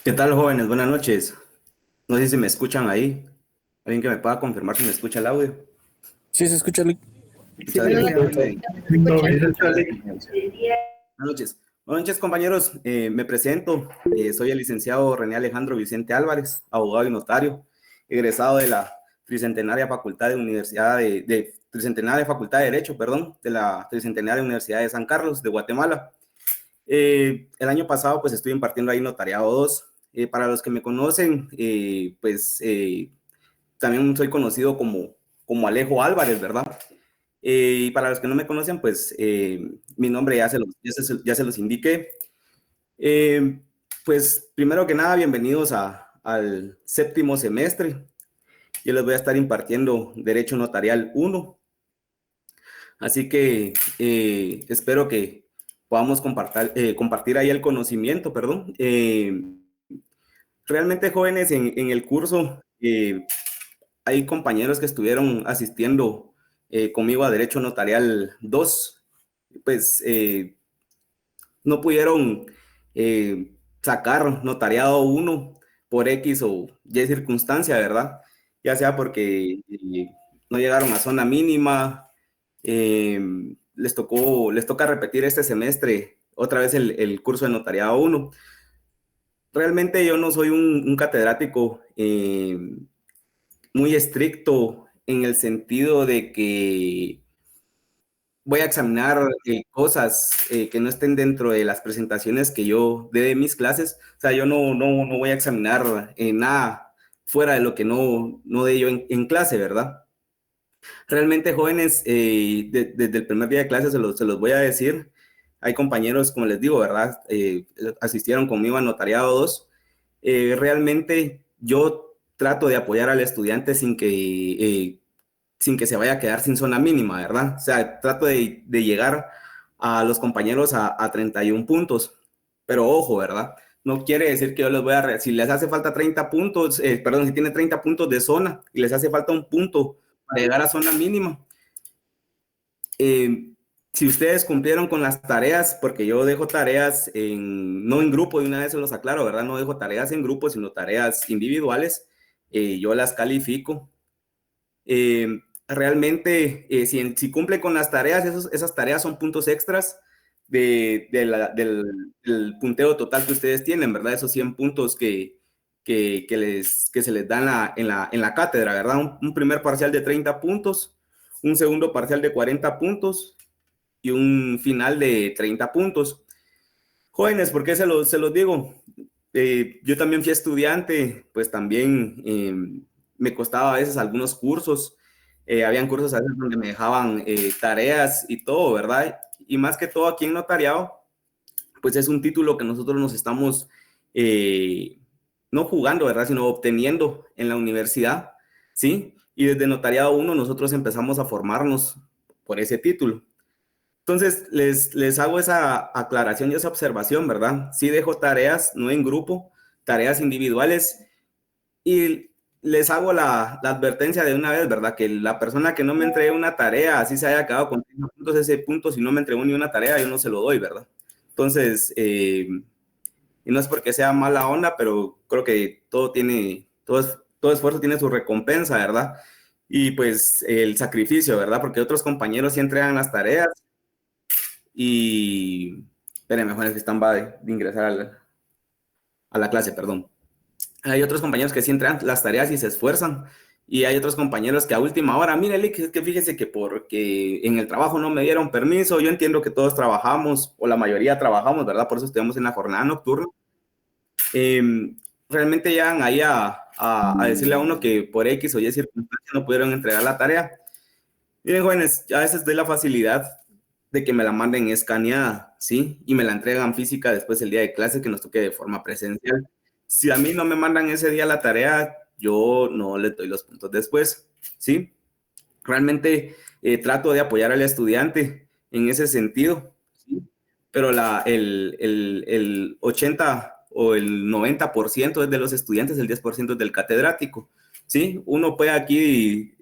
¿Qué tal, jóvenes? Buenas noches. No sé si me escuchan ahí. Alguien que me pueda confirmar si me escucha el audio. Sí, se escucha, Lick. Sí, Muchas buenas gracias. noches. Buenas noches. Buenas noches, compañeros. Me presento. Soy el licenciado René Alejandro Vicente Álvarez, abogado y notario, egresado de la Tricentenaria Facultad de Universidad de Tricentenaria Facultad de Derecho, perdón, de la Tricentenaria Universidad de San Carlos, de Guatemala. El año pasado, pues, estuve impartiendo ahí Notariado 2. Para los que me conocen, también soy conocido como Alejo Álvarez, ¿verdad? Y para los que no me conocen, pues mi nombre ya se los indiqué. Eh, pues primero que nada, bienvenidos al séptimo semestre. Yo les voy a estar impartiendo Derecho Notarial 1. Así que espero que podamos compartir ahí el conocimiento, perdón. Realmente, jóvenes, en el curso hay compañeros que estuvieron asistiendo conmigo a Derecho Notarial 2, pues no pudieron sacar Notariado 1 por X o Y circunstancia, ¿verdad? Ya sea porque no llegaron a zona mínima, eh, les toca repetir este semestre otra vez el curso de Notariado 1. Realmente yo no soy un catedrático muy estricto en el sentido de que voy a examinar cosas que no estén dentro de las presentaciones que yo dé de mis clases. O sea, yo no voy a examinar nada fuera de lo que no dé yo en clase, ¿verdad? Realmente, jóvenes, desde el primer día de clase se los voy a decir. Hay compañeros, como les digo, ¿verdad? Asistieron conmigo a Notariado 2. Realmente yo trato de apoyar al estudiante sin que se vaya a quedar sin zona mínima, ¿verdad? O sea, trato de llegar a los compañeros a 31 puntos, pero ojo, ¿verdad? No quiere decir que yo les voy a... Si les hace falta 30 puntos, perdón, si tiene 30 puntos de zona y les hace falta un punto para llegar a zona mínima, si ustedes cumplieron con las tareas, porque yo dejo tareas no en grupo, de una vez se los aclaro, ¿verdad? No dejo tareas en grupo, sino tareas individuales, yo las califico. Realmente, si cumple con las tareas, esas tareas son puntos extras del punteo total que ustedes tienen, ¿verdad? Esos 100 puntos que se les dan en la cátedra, ¿verdad? Un primer parcial de 30 puntos, un segundo parcial de 40 puntos y un final de 30 puntos. Jóvenes, ¿por qué se los digo? Yo también fui estudiante, pues también me costaba a veces algunos cursos. Habían cursos a veces donde me dejaban tareas y todo, ¿verdad? Y más que todo aquí en notariado, pues es un título que nosotros nos estamos eh, no jugando, ¿verdad? Sino obteniendo en la universidad, ¿sí? Y desde Notariado uno nosotros empezamos a formarnos por ese título. Entonces, les hago esa aclaración y esa observación, ¿verdad? Sí dejo tareas, no en grupo, tareas individuales, y les hago la advertencia de una vez, ¿verdad? Que la persona que no me entregue una tarea, así se haya quedado con 30 puntos, ese punto, si no me entregó ni una tarea, yo no se lo doy, ¿verdad? Entonces, y no es porque sea mala onda, pero creo que todo esfuerzo tiene su recompensa, ¿verdad? Y pues el sacrificio, ¿verdad? Porque otros compañeros sí entregan las tareas y... Espérenme, mejor es que están va de ingresar a la clase, perdón. Hay otros compañeros que sí entran las tareas y se esfuerzan. Y hay otros compañeros que a última hora, mire, Lick, es que fíjese que porque en el trabajo no me dieron permiso, yo entiendo que todos trabajamos, o la mayoría trabajamos, ¿verdad? Por eso estamos en la jornada nocturna. Eh, realmente llegan ahí a decirle a uno que por X o Y circunstancias no pudieron entregar la tarea. Miren, jóvenes, a veces doy la facilidad de que me la manden escaneada, ¿sí? Y me la entregan física después el día de clase que nos toque de forma presencial. Si a mí no me mandan ese día la tarea, yo no les doy los puntos después, ¿sí? Realmente trato de apoyar al estudiante en ese sentido, ¿sí? Pero el 80 o el 90% es de los estudiantes, el 10% es del catedrático, ¿sí? Uno puede aquí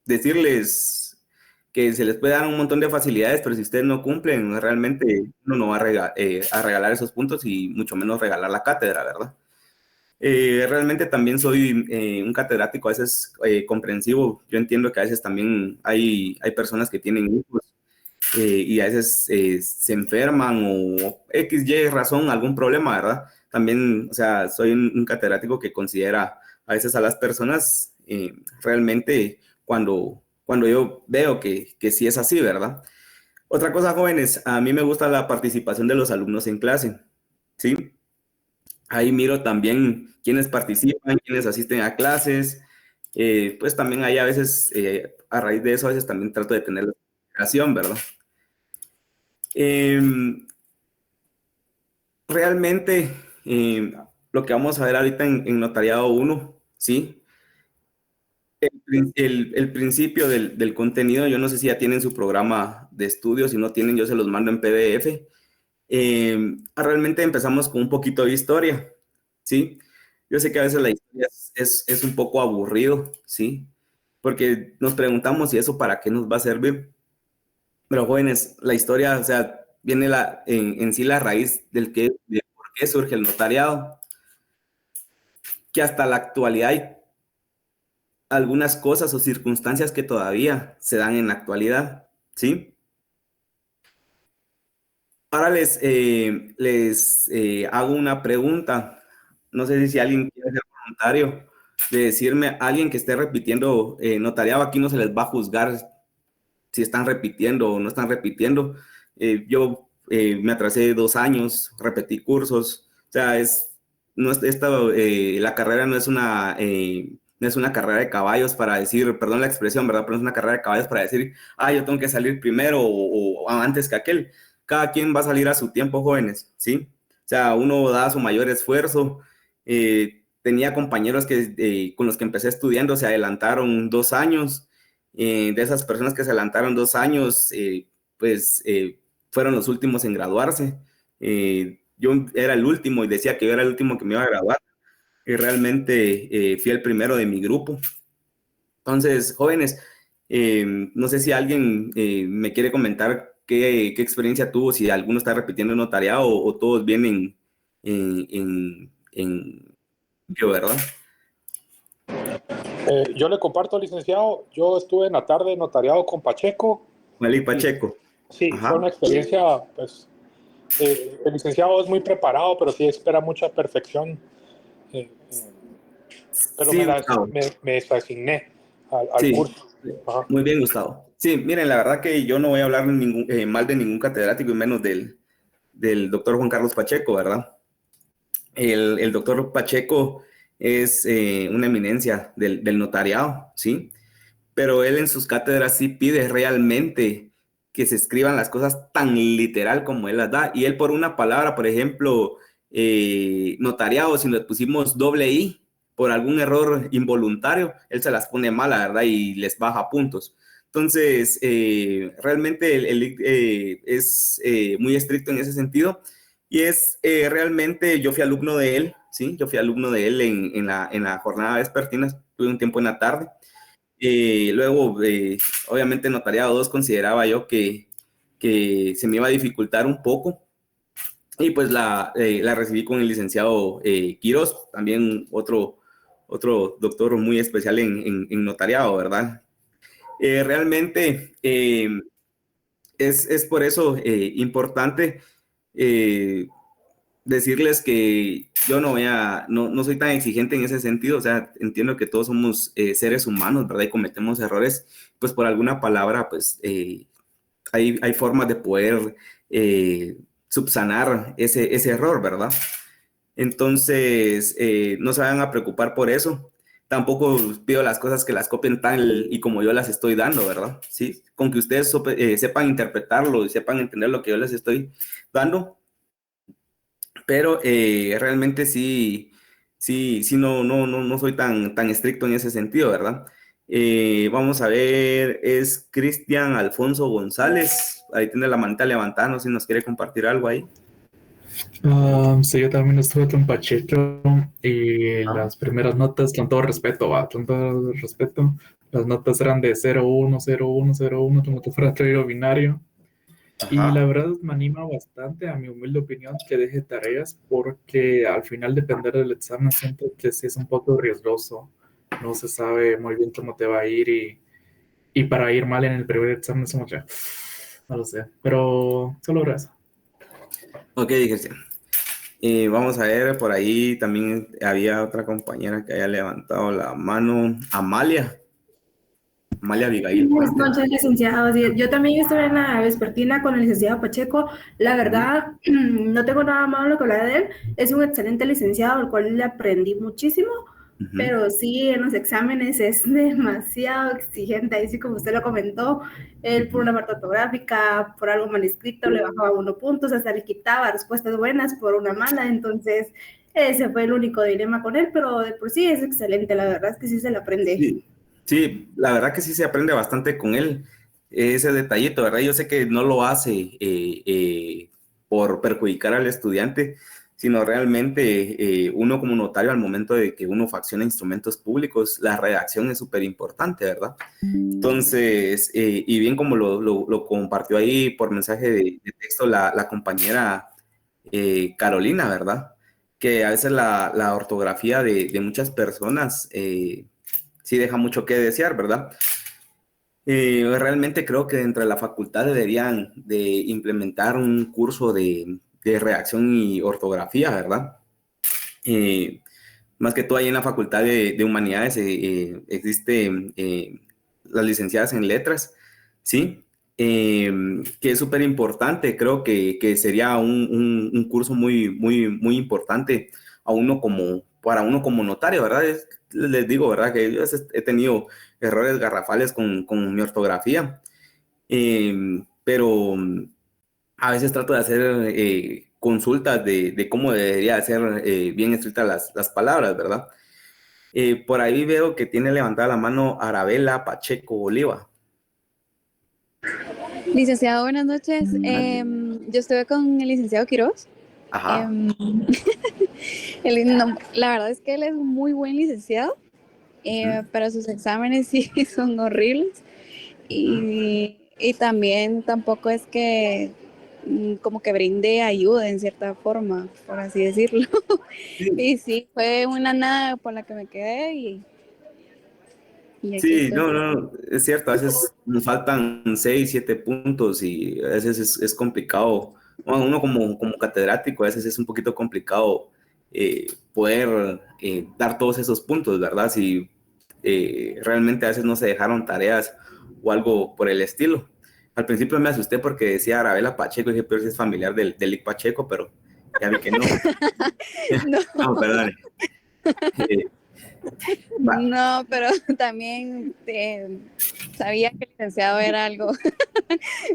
decirles que se les puede dar un montón de facilidades, pero si ustedes no cumplen, realmente uno no va a regalar esos puntos y mucho menos regalar la cátedra, ¿verdad? Realmente también soy un catedrático a veces comprensivo. Yo entiendo que a veces también hay personas que tienen hijos y a veces se enferman o X, Y razón, algún problema, ¿verdad? También, o sea, soy un catedrático que considera a veces a las personas realmente cuando yo veo que sí es así, ¿verdad? Otra cosa, jóvenes, a mí me gusta la participación de los alumnos en clase, ¿sí? Ahí miro también quiénes participan, quiénes asisten a clases. Pues también hay a veces, a raíz de eso, a veces también trato de tener la comunicación, ¿verdad? Eh, realmente, eh, lo que vamos a ver ahorita en Notariado uno, ¿sí? El principio del contenido, yo no sé si ya tienen su programa de estudio, si no tienen, yo se los mando en PDF. Realmente empezamos con un poquito de historia, ¿sí? Yo sé que a veces la historia es un poco aburrido, ¿sí? Porque nos preguntamos si eso para qué nos va a servir. Pero jóvenes, la historia, o sea, viene en sí la raíz de por qué surge el notariado, que hasta la actualidad hay algunas cosas o circunstancias que todavía se dan en la actualidad, ¿sí? Ahora les hago una pregunta. No sé si alguien quiere ser voluntario de decirme a alguien que esté repitiendo notariado. Aquí no se les va a juzgar si están repitiendo o no están repitiendo. Yo me atrasé 2 años, repetí cursos. O sea, no es, la carrera no es una carrera de caballos para decir, perdón la expresión, ¿verdad? Pero no es una carrera de caballos para decir, yo tengo que salir primero o antes que aquel. Cada quien va a salir a su tiempo, jóvenes, ¿sí? O sea, uno da su mayor esfuerzo. Tenía compañeros con los que empecé estudiando, se adelantaron 2 años. De esas personas que se adelantaron 2 años, pues fueron los últimos en graduarse. Yo era el último y decía que yo era el último que me iba a graduar y realmente fui el primero de mi grupo. Entonces, jóvenes, no sé si alguien me quiere comentar qué experiencia tuvo, si alguno está repitiendo notariado o todos vienen en yo, ¿verdad? Yo le comparto, licenciado. Yo estuve en la tarde notariado con Pacheco Mali y Pacheco. Sí, fue Ajá. una experiencia, pues, el licenciado es muy preparado, pero sí espera mucha perfección. eh, eh, pero Sí, Gustavo. me desasigné al Sí, curso. Ajá. muy bien, Gustavo. Sí, miren, la verdad que yo no voy a hablar mal de ningún catedrático y menos del doctor Juan Carlos Pacheco, ¿verdad? El doctor Pacheco es una eminencia del notariado, ¿sí? Pero él en sus cátedras sí pide realmente que se escriban las cosas tan literal como él las da. Y él por una palabra, por ejemplo, notariado, si le pusimos doble I por algún error involuntario, él se las pone mal, la verdad, y les baja puntos. Entonces, realmente él es muy estricto en ese sentido y es realmente, yo fui alumno de él, ¿sí? Yo fui alumno de él en la jornada vespertina, tuve un tiempo en la tarde. Luego, obviamente, notariado 2 consideraba yo que se me iba a dificultar un poco y pues la recibí con el licenciado Quiroz, también otro doctor muy especial en notariado, ¿verdad? Realmente es por eso importante eh, decirles que yo no soy tan exigente en ese sentido, o sea, entiendo que todos somos seres humanos, ¿verdad? Y cometemos errores, pues por alguna palabra, pues hay formas de poder subsanar ese error, ¿verdad? Entonces, no se vayan a preocupar por eso. Tampoco pido las cosas que las copien tal y como yo las estoy dando, ¿verdad? Sí, con que ustedes sepan interpretarlo y sepan entender lo que yo les estoy dando, pero realmente sí, no soy tan estricto en ese sentido, ¿verdad? Vamos a ver, es Cristian Alfonso González, ahí tiene la manita levantada, no sé si nos quiere compartir algo ahí. Sí, yo también estuve con Pacheco y Ah, las primeras notas, con todo respeto, con todo respeto, las notas eran de 0-1, 0-1, 0-1, como que fuera trío binario. Y la ajá. verdad me anima bastante, a mi humilde opinión, que deje tareas porque al final depender del examen siento que sí es un poco riesgoso. No se sabe muy bien cómo te va a ir y para ir mal en el primer examen es como que, no lo sé, pero solo eso. Ok, Cristian. Vamos a ver, por ahí también había otra compañera que había levantado la mano, Amalia Abigail Buenas Puente. noches, licenciado. Sí, yo también estuve en la vespertina con el licenciado Pacheco. La Ujú, verdad, no tengo nada malo que hablar de él. Es un excelente licenciado, al cual le aprendí muchísimo, ujú. pero sí, en los exámenes es demasiado exigente. Ahí sí, como usted lo comentó, él por una parte ortográfica, por algo mal escrito, le bajaba 1 puntos, hasta le quitaba respuestas buenas por una mala. Entonces, ese fue el único dilema con él, pero de por sí es excelente. La verdad es que sí se le aprende. Sí, sí, la verdad que sí se aprende bastante con él, ese detallito, ¿verdad? Yo sé que no lo hace por perjudicar al estudiante, sino realmente uno como notario al momento de que uno facciona instrumentos públicos, la redacción es súper importante, ¿verdad? Entonces, y bien como lo compartió ahí por mensaje de texto la compañera Carolina, ¿verdad? Que a veces la ortografía de muchas personas sí deja mucho que desear, ¿verdad? Realmente creo que dentro de la facultad deberían de implementar un curso de redacción y ortografía, ¿verdad? Eh, Más que todo ahí en la facultad de humanidades existe las licenciadas en letras, ¿sí? Que es súper importante, creo que sería un curso muy importante para uno como notario, ¿verdad? Les digo, ¿verdad? Que yo he tenido errores garrafales con mi ortografía, pero a veces trato de hacer consultas de cómo debería ser bien escritas las palabras, ¿verdad? Por ahí veo que tiene levantada la mano Arabela Pacheco Oliva. Licenciado, buenas noches. Yo estuve con el licenciado Quiroz. Ajá. Em, la verdad es que él es muy buen licenciado, Ujú, pero sus exámenes sí son horribles ujú. y también tampoco es que como que brinde ayuda en cierta forma, por así decirlo. Sí, Y sí, fue una nada por la que me quedé Y aquí Sí, estoy. no, es cierto, a veces nos faltan 6, 7 puntos y a veces es complicado. Bueno, uno como catedrático a veces es un poquito complicado poder dar todos esos puntos, ¿verdad? Si realmente a veces no se dejaron tareas o algo por el estilo. Al principio me asusté porque decía Arabela Pacheco y dije, pero si es familiar del Lic Pacheco, pero ya vi que no. No, No, perdón. Va, no, pero también sabía que el licenciado era algo.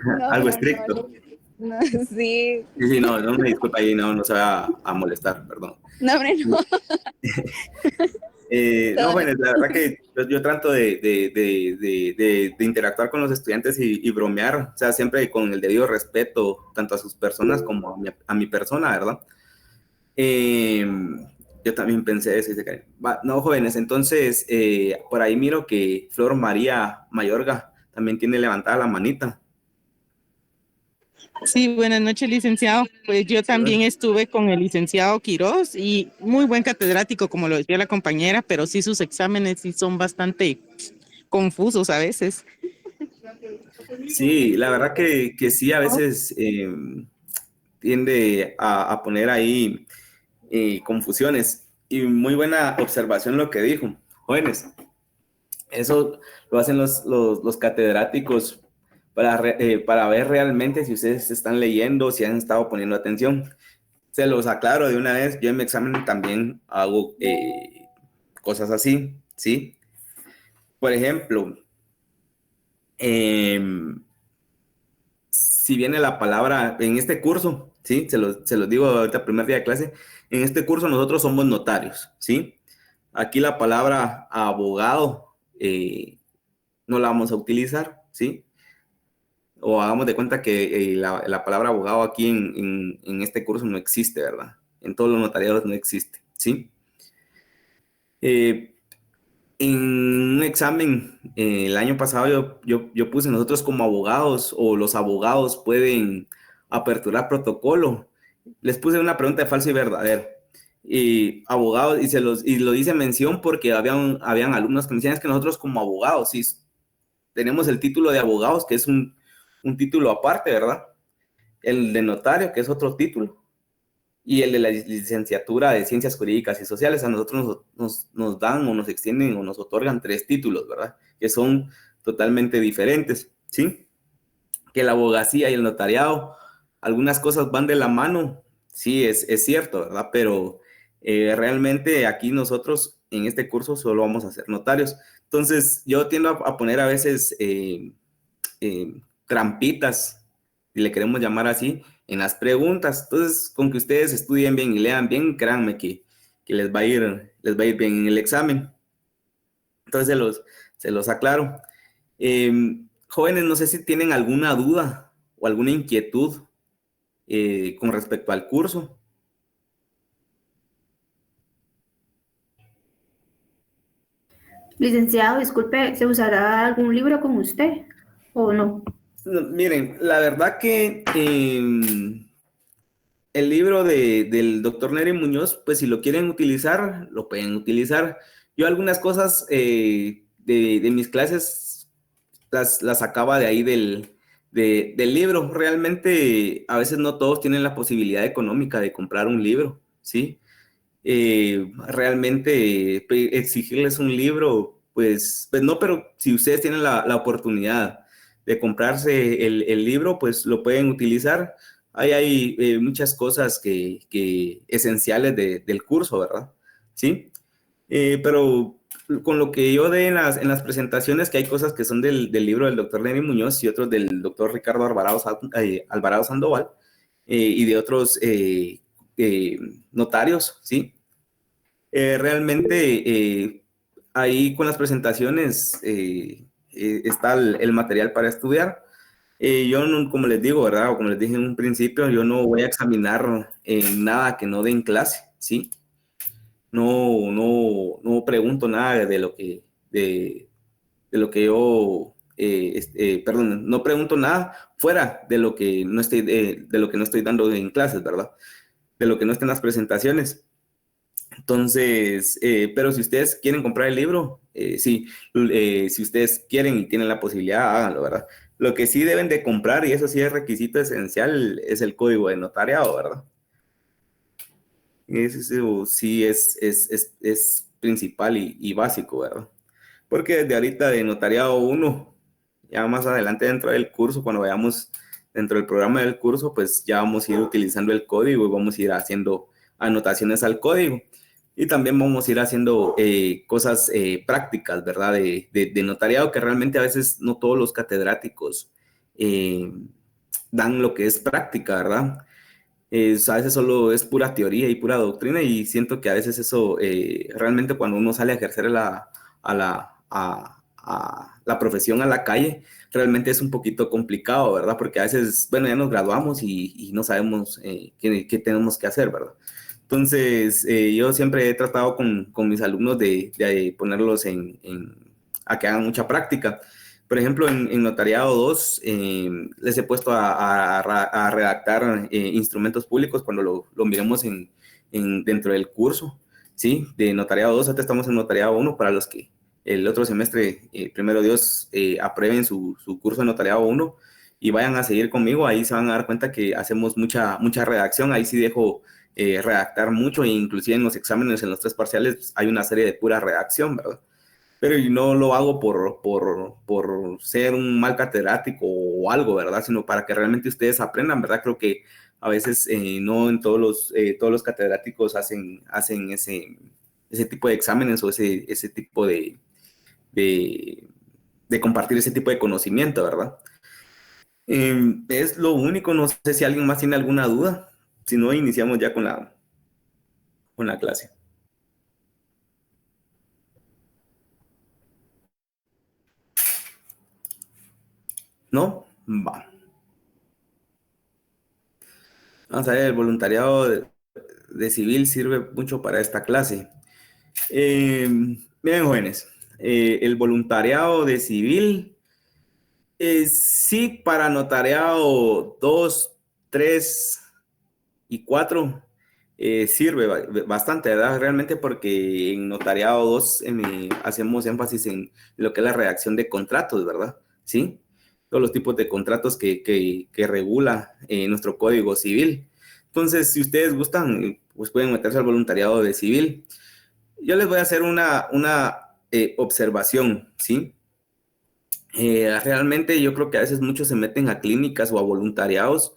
No, algo pero no, estricto. no, sí, Sí, sí, no, no me disculpa ahí, no se va a molestar, perdón. no, hombre, no, No, todo bien. jóvenes, la verdad que yo trato de interactuar con los estudiantes y bromear, o sea, siempre con el debido respeto, tanto a sus personas como a mi persona, ¿verdad? Eh, yo también pensé eso. No, jóvenes, entonces, por ahí miro que Flor María Mayorga también tiene levantada la manita. Sí, buenas noches, licenciado. Pues yo también estuve con el licenciado Quiroz y muy buen catedrático, como lo decía la compañera, pero sí sus exámenes sí son bastante confusos a veces. Sí, la verdad que sí, a veces tiende a poner ahí confusiones. Y muy buena observación lo que dijo. Jóvenes, eso lo hacen los catedráticos para ver realmente si ustedes están leyendo, si han estado poniendo atención. Se los aclaro de una vez, yo en mi examen también hago cosas así, ¿sí? Por ejemplo, si viene la palabra en este curso, ¿sí? Se los digo ahorita, primer día de clase, en este curso nosotros somos notarios, ¿sí? Aquí la palabra abogado no la vamos a utilizar, ¿sí? O hagamos de cuenta que la palabra abogado aquí en este curso no existe, ¿verdad? En todos los notariados no existe, ¿sí? Eh, en un examen el año pasado yo puse nosotros como abogados o los abogados pueden aperturar protocolo. Les puse una pregunta de falso y verdadero. Y abogados, y lo hice mención porque habían alumnos que me decían es que nosotros como abogados, sí, tenemos el título de abogados, que es un título aparte, ¿verdad? El de notario, que es otro título, y el de la licenciatura de Ciencias Jurídicas y Sociales. A nosotros nos dan o nos extienden o nos otorgan 3 títulos, ¿verdad? Que son totalmente diferentes, ¿sí? Que la abogacía y el notariado, algunas cosas van de la mano, sí, es cierto, ¿verdad? Pero realmente aquí nosotros en este curso solo vamos a ser notarios. Entonces yo tiendo a poner a veces trampitas, si le queremos llamar así, en las preguntas. Entonces, con que ustedes estudien bien y lean bien, créanme que les va a ir bien en el examen. Entonces, se los aclaro. Jóvenes, no sé si tienen alguna duda o alguna inquietud con respecto al curso. Licenciado, disculpe, ¿se usará algún libro con usted o no? No, miren, la verdad que el libro del doctor Nery Muñoz, pues si lo quieren utilizar, lo pueden utilizar. Yo algunas cosas de mis clases las sacaba de ahí del libro. Realmente a veces no todos tienen la posibilidad económica de comprar un libro, ¿sí? Realmente exigirles un libro, pues no, pero si ustedes tienen la oportunidad de comprarse el libro, pues lo pueden utilizar. Ahí hay muchas cosas esenciales del curso, ¿verdad? ¿Sí? Pero con lo que yo dé en las presentaciones, que hay cosas que son del libro del doctor Lenny Muñoz y otros del doctor Ricardo Alvarado Sandoval y de otros notarios, ¿sí? Realmente ahí con las presentaciones está el material para estudiar. Yo, no, como les digo, ¿verdad? O como les dije en un principio, yo no voy a examinar nada que no dé en clase, ¿sí? No pregunto nada de lo que yo, perdón, no pregunto nada fuera de lo que no estoy, de lo que no estoy dando en clases, ¿verdad? De lo que no está en las presentaciones. Entonces, pero si ustedes quieren comprar el libro, sí, si ustedes quieren y tienen la posibilidad, háganlo, ¿verdad? Lo que sí deben de comprar, y eso sí es requisito esencial, es el código de notariado, ¿verdad? Eso sí es principal y básico, ¿verdad? Porque desde ahorita de notariado uno, ya más adelante dentro del curso, cuando vayamos dentro del programa del curso, pues ya vamos a ir utilizando el código y vamos a ir haciendo anotaciones al código. Y también vamos a ir haciendo cosas prácticas, ¿verdad? De notariado, que realmente a veces no todos los catedráticos eh, dan lo que es práctica, ¿verdad? A veces solo es pura teoría y pura doctrina y siento que a veces eso realmente cuando uno sale a ejercer a la profesión a la calle, realmente es un poquito complicado, ¿verdad? Porque a veces, bueno, ya nos graduamos y no sabemos qué tenemos que hacer, ¿verdad? Entonces, yo siempre he tratado con mis alumnos de ponerlos a que hagan mucha práctica. Por ejemplo, en Notariado 2 les he puesto a redactar instrumentos públicos cuando lo miremos dentro del curso, ¿sí? De Notariado 2, ahora estamos en Notariado 1 para los que el otro semestre, primero Dios, aprueben su curso de Notariado 1 y vayan a seguir conmigo, ahí se van a dar cuenta que hacemos mucha redacción, ahí sí dejo redactar mucho e inclusive en los exámenes, en los 3 parciales, pues, hay una serie de pura redacción, ¿verdad? Pero yo no lo hago por ser un mal catedrático o algo, ¿verdad? Sino para que realmente ustedes aprendan, ¿verdad? Creo que a veces no en todos los catedráticos hacen ese tipo de exámenes o ese tipo de, de compartir ese tipo de conocimiento, ¿verdad? Es lo único, no sé si alguien más tiene alguna duda. Si no, iniciamos ya con la clase. ¿No? Va. Vamos a ver, el voluntariado de civil sirve mucho para esta clase. Miren, jóvenes, el voluntariado de civil, sí, para notariado 2, 3 y 4 sirve bastante, ¿verdad? Realmente porque en notariado 2 hacemos énfasis en lo que es la redacción de contratos, ¿verdad? ¿Sí? Todos los tipos de contratos que regula nuestro Código Civil. Entonces, si ustedes gustan, pues pueden meterse al voluntariado de civil. Yo les voy a hacer una observación, ¿sí? Realmente yo creo que a veces muchos se meten a clínicas o a voluntariados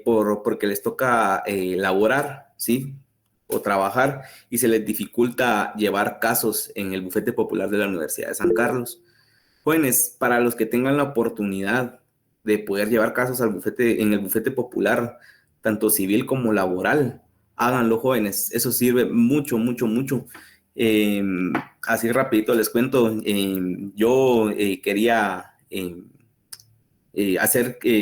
porque les toca laborar, ¿sí? O trabajar y se les dificulta llevar casos en el bufete popular de la Universidad de San Carlos. Jóvenes, para los que tengan la oportunidad de poder llevar casos en el bufete popular, tanto civil como laboral, háganlo, jóvenes. Eso sirve mucho, mucho, mucho. Eh, Así rapidito les cuento, yo quería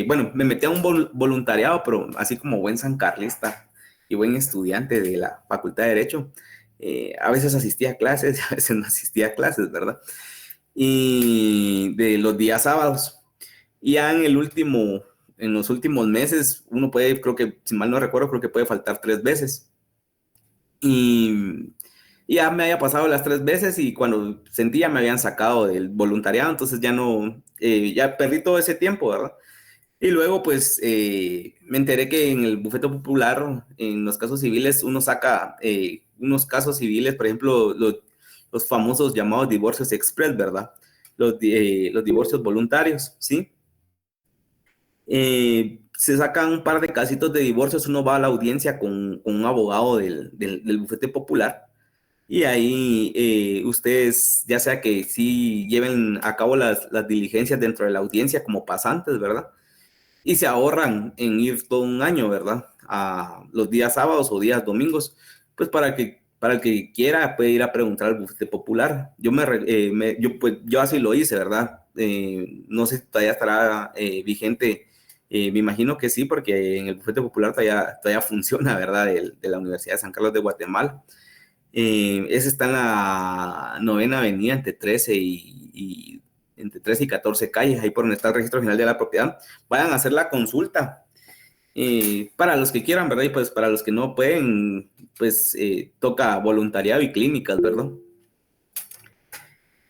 bueno, me metí a un voluntariado, pero así como buen sancarlista y buen estudiante de la Facultad de Derecho, a veces asistía a clases, a veces no asistía a clases, ¿verdad? Y de los días sábados. Y ya en los últimos meses, uno puede, creo que, si mal no recuerdo, creo que puede faltar 3 veces. Y ya me había pasado las 3 veces y cuando sentía me habían sacado del voluntariado, entonces ya no, ya perdí todo ese tiempo, ¿verdad? Y luego, pues, me enteré que en el bufete popular, en los casos civiles, uno saca unos casos civiles, por ejemplo, los famosos llamados divorcios express, ¿verdad? Los divorcios voluntarios, ¿sí? Se sacan un par de casitos de divorcios, uno va a la audiencia con un abogado del bufete popular y ahí ustedes, ya sea que sí lleven a cabo las diligencias dentro de la audiencia como pasantes, ¿verdad? Y se ahorran en ir todo un año, ¿verdad? A los días sábados o días domingos, pues para el que quiera puede ir a preguntar al bufete popular. Yo así lo hice, ¿verdad? No sé si todavía estará vigente. Me imagino que sí, porque en el bufete popular todavía funciona, ¿verdad? De la Universidad de San Carlos de Guatemala. Ese está en la 9ª avenida entre 13 y 14 calles, ahí por donde está el registro general de la propiedad. Vayan a hacer la consulta para los que quieran, ¿verdad? Y pues para los que no pueden, pues toca voluntariado y clínicas, ¿verdad?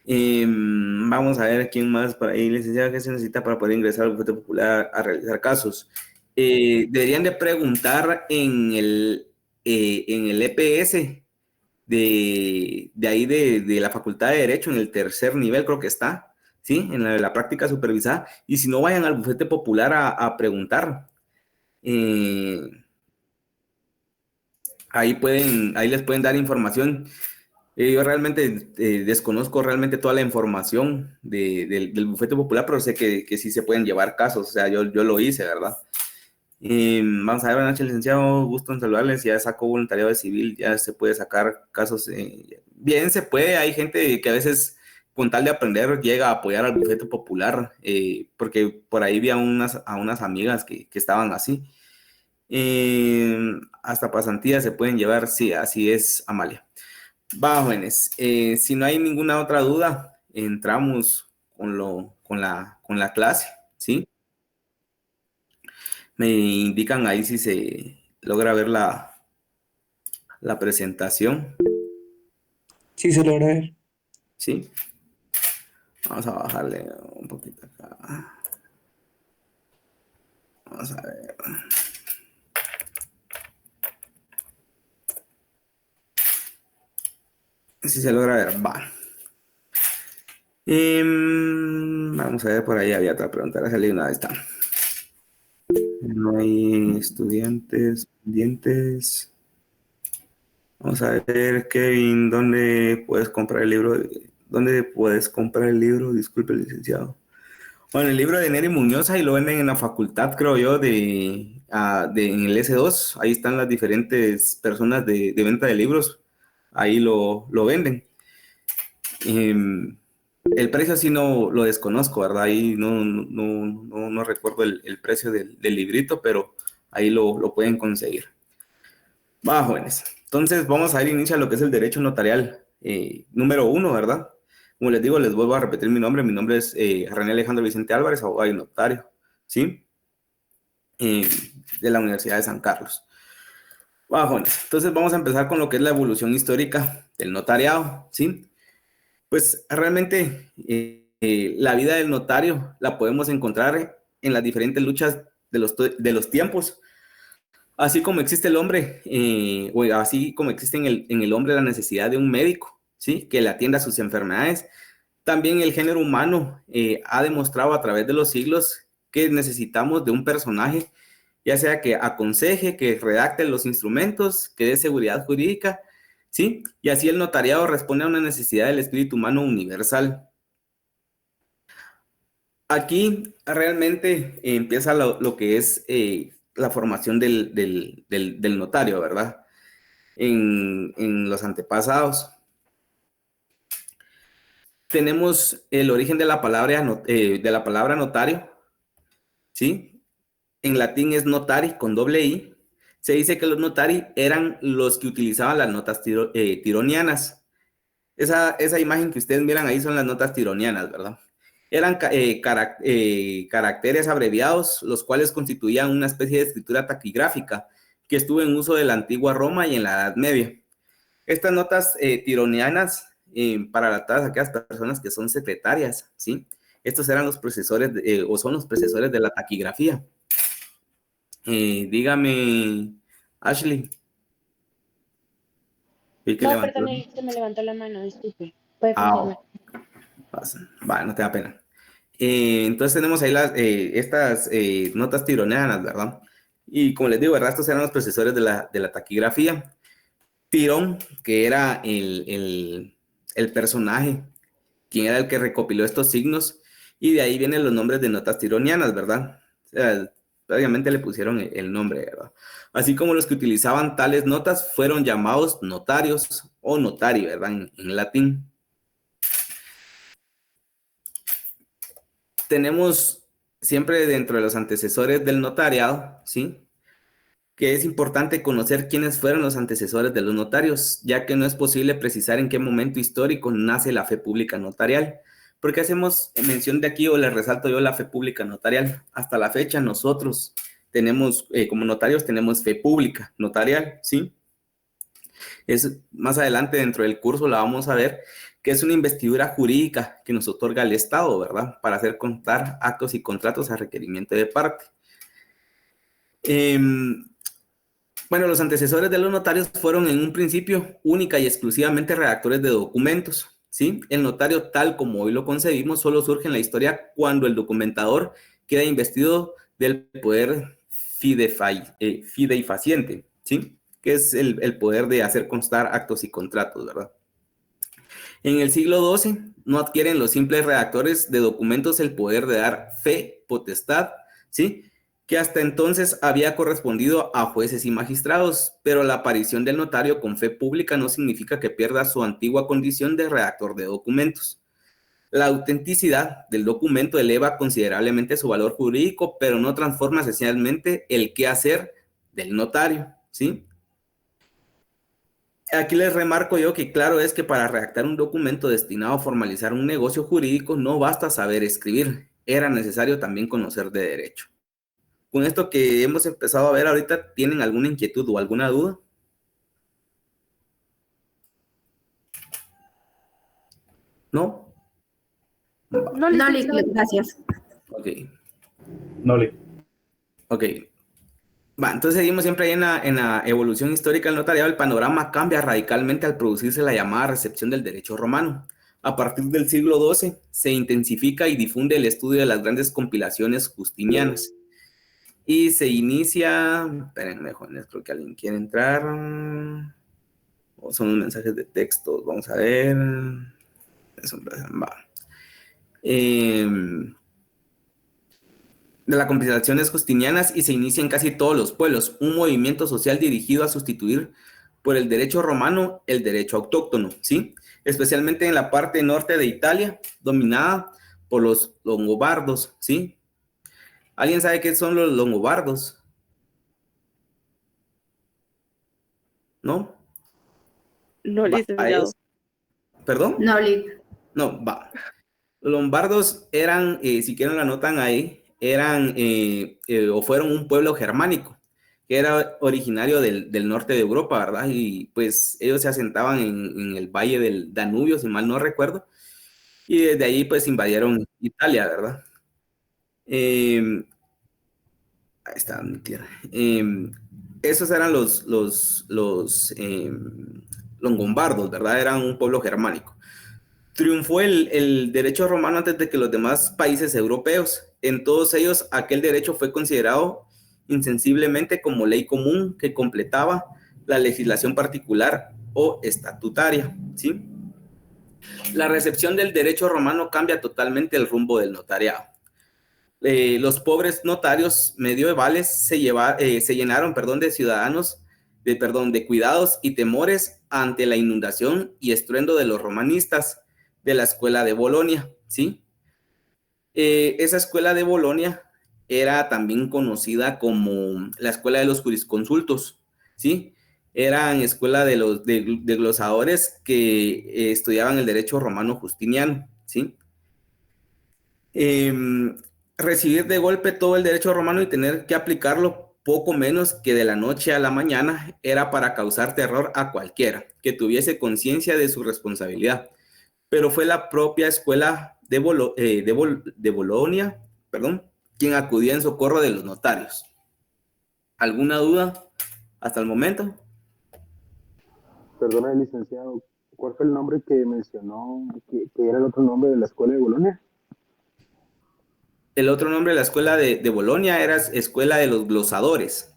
Vamos a ver quién más por ahí. Licenciada, ¿qué se necesita para poder ingresar al bufete popular a realizar casos? Deberían de preguntar en el EPS de ahí de la Facultad de Derecho, en el tercer nivel creo que está, ¿sí? En la práctica supervisada. Y si no, vayan al bufete popular a preguntar. Ahí les pueden dar información. Yo realmente desconozco realmente toda la información del bufete popular, pero sé que sí se pueden llevar casos. O sea, yo lo hice, ¿verdad? Vamos a ver, buenas noches, licenciado. Gusto en saludarles. Ya sacó voluntariado de civil, ya se puede sacar casos. Bien, se puede. Hay gente que a veces, con tal de aprender, llega a apoyar al bufete popular, porque por ahí vi a unas amigas que estaban así. Hasta pasantías se pueden llevar, sí, así es, Amalia. Va, jóvenes, si no hay ninguna otra duda, entramos con la clase, ¿sí? Me indican ahí si se logra ver la presentación, Sí, se logra ver. ¿sí? Vamos a bajarle un poquito acá. Vamos a ver. Si se logra ver, va. Vamos a ver, por ahí había otra pregunta, la salí una, ahí está. No hay estudiantes pendientes. Vamos a ver, Kevin, ¿dónde puedes comprar el libro? ¿Dónde puedes comprar el libro? Disculpe, licenciado. Bueno, el libro de Nery Muñoz ahí lo venden en la facultad, creo yo, en el S2. Ahí están las diferentes personas de venta de libros. Ahí lo venden. El precio sí no lo desconozco, ¿verdad? Ahí no recuerdo el precio del librito, pero ahí lo pueden conseguir. Va, jóvenes. Entonces vamos a dar inicio a lo que es el derecho notarial número 1, ¿verdad? Como les digo, les vuelvo a repetir mi nombre. Mi nombre es René Alejandro Vicente Álvarez, abogado y notario, ¿sí? De la Universidad de San Carlos. Va, jóvenes. Entonces vamos a empezar con lo que es la evolución histórica del notariado, ¿sí? Pues realmente la vida del notario la podemos encontrar en las diferentes luchas de los tiempos. Así como existe el hombre, o así como existe en el hombre la necesidad de un médico, ¿sí? Que le atienda sus enfermedades, también el género humano ha demostrado a través de los siglos que necesitamos de un personaje, ya sea que aconseje, que redacte los instrumentos, que dé seguridad jurídica, ¿sí? Y así el notariado responde a una necesidad del espíritu humano universal. Aquí realmente empieza lo que es la formación del notario, ¿verdad? En los antepasados. Tenemos el origen de la palabra notario, ¿sí? En latín es notari, con doble I. Se dice que los notari eran los que utilizaban las notas tironianas. Esa imagen que ustedes miran ahí son las notas tironianas, ¿verdad? Eran caracteres abreviados, los cuales constituían una especie de escritura taquigráfica que estuvo en uso de la antigua Roma y en la Edad Media. Estas notas tironianas, para todas aquellas personas que son secretarias, ¿sí? Estos eran los procesores, o son los procesores de la taquigrafía. Dígame, Ashley. No, perdón, se me levantó la mano, disculpe. Puede continuar. Va, no te da pena. Entonces tenemos ahí estas notas tironianas, ¿verdad? Y como les digo, ¿verdad? Estos eran los procesores de la taquigrafía. Tirón, que era el personaje, quien era el que recopiló estos signos, y de ahí vienen los nombres de notas tironianas, ¿verdad? O sea, obviamente le pusieron el nombre, ¿verdad? Así como los que utilizaban tales notas fueron llamados notarios o notari, ¿verdad? En latín. Tenemos siempre dentro de los antecesores del notariado, ¿sí? Que es importante conocer quiénes fueron los antecesores de los notarios, ya que no es posible precisar en qué momento histórico nace la fe pública notarial. ¿Por qué hacemos mención de aquí o les resalto yo la fe pública notarial? Hasta la fecha nosotros tenemos, como notarios, tenemos fe pública notarial, ¿sí? Más adelante dentro del curso la vamos a ver, que es una investidura jurídica que nos otorga el Estado, ¿verdad? Para hacer constar actos y contratos a requerimiento de parte. Bueno, los antecesores de los notarios fueron en un principio única y exclusivamente redactores de documentos, ¿sí? El notario, tal como hoy lo concebimos, solo surge en la historia cuando el documentador queda investido del poder fideifaciente, ¿sí? Que es el poder de hacer constar actos y contratos, ¿verdad? En el siglo XII no adquieren los simples redactores de documentos el poder de dar fe, potestad, ¿sí? Que hasta entonces había correspondido a jueces y magistrados, pero la aparición del notario con fe pública no significa que pierda su antigua condición de redactor de documentos. La autenticidad del documento eleva considerablemente su valor jurídico, pero no transforma esencialmente el quehacer del notario, ¿sí? Aquí les remarco yo que claro es que para redactar un documento destinado a formalizar un negocio jurídico no basta saber escribir, era necesario también conocer de derecho. Con esto que hemos empezado a ver ahorita, ¿tienen alguna inquietud o alguna duda? ¿No? No, No, licenciado. gracias. Ok. No le. Ok. Va, entonces seguimos siempre ahí en la evolución histórica del notariado. El panorama cambia radicalmente al producirse la llamada recepción del derecho romano. A partir del siglo XII se intensifica y difunde el estudio de las grandes compilaciones justinianas. Y se inicia, espérenme, jóvenes, creo que alguien quiere entrar. O son los mensajes de texto, vamos a ver. Eso va. De las compilaciones justinianas y se inicia en casi todos los pueblos un movimiento social dirigido a sustituir por el derecho romano el derecho autóctono, ¿sí? Especialmente en la parte norte de Italia, dominada por los longobardos, ¿sí? ¿Alguien sabe qué son los longobardos? ¿No? No, Va, a licenciado. ellos. ¿Perdón? No, Lic. No, va. Los lombardos eran, si quieren lo anotan ahí, eran o fueron un pueblo germánico, que era originario del norte de Europa, ¿verdad? Y pues ellos se asentaban en el valle del Danubio, si mal no recuerdo, y desde ahí pues invadieron Italia, ¿verdad? Ahí está mi tierra. Esos eran los longobardos, ¿verdad? Eran un pueblo germánico. Triunfó el derecho romano antes de que los demás países europeos. En todos ellos, aquel derecho fue considerado insensiblemente como ley común que completaba la legislación particular o estatutaria, ¿sí? La recepción del derecho romano cambia totalmente el rumbo del notariado. Los pobres notarios medievales se llenaron, de ciudadanos, de cuidados y temores ante la inundación y estruendo de los romanistas de la escuela de Bolonia, ¿sí? Esa escuela de Bolonia era también conocida como la escuela de los jurisconsultos, ¿sí? Eran escuela de los de glosadores que estudiaban el derecho romano justiniano, ¿sí? Recibir de golpe todo el derecho romano y tener que aplicarlo poco menos que de la noche a la mañana era para causar terror a cualquiera que tuviese conciencia de su responsabilidad. Pero fue la propia escuela de Bolonia, quien acudía en socorro de los notarios. ¿Alguna duda hasta el momento? Perdona, licenciado, ¿cuál fue el nombre que mencionó, que era el otro nombre de la escuela de Bolonia? El otro nombre de la escuela de Bolonia era Escuela de los Glosadores.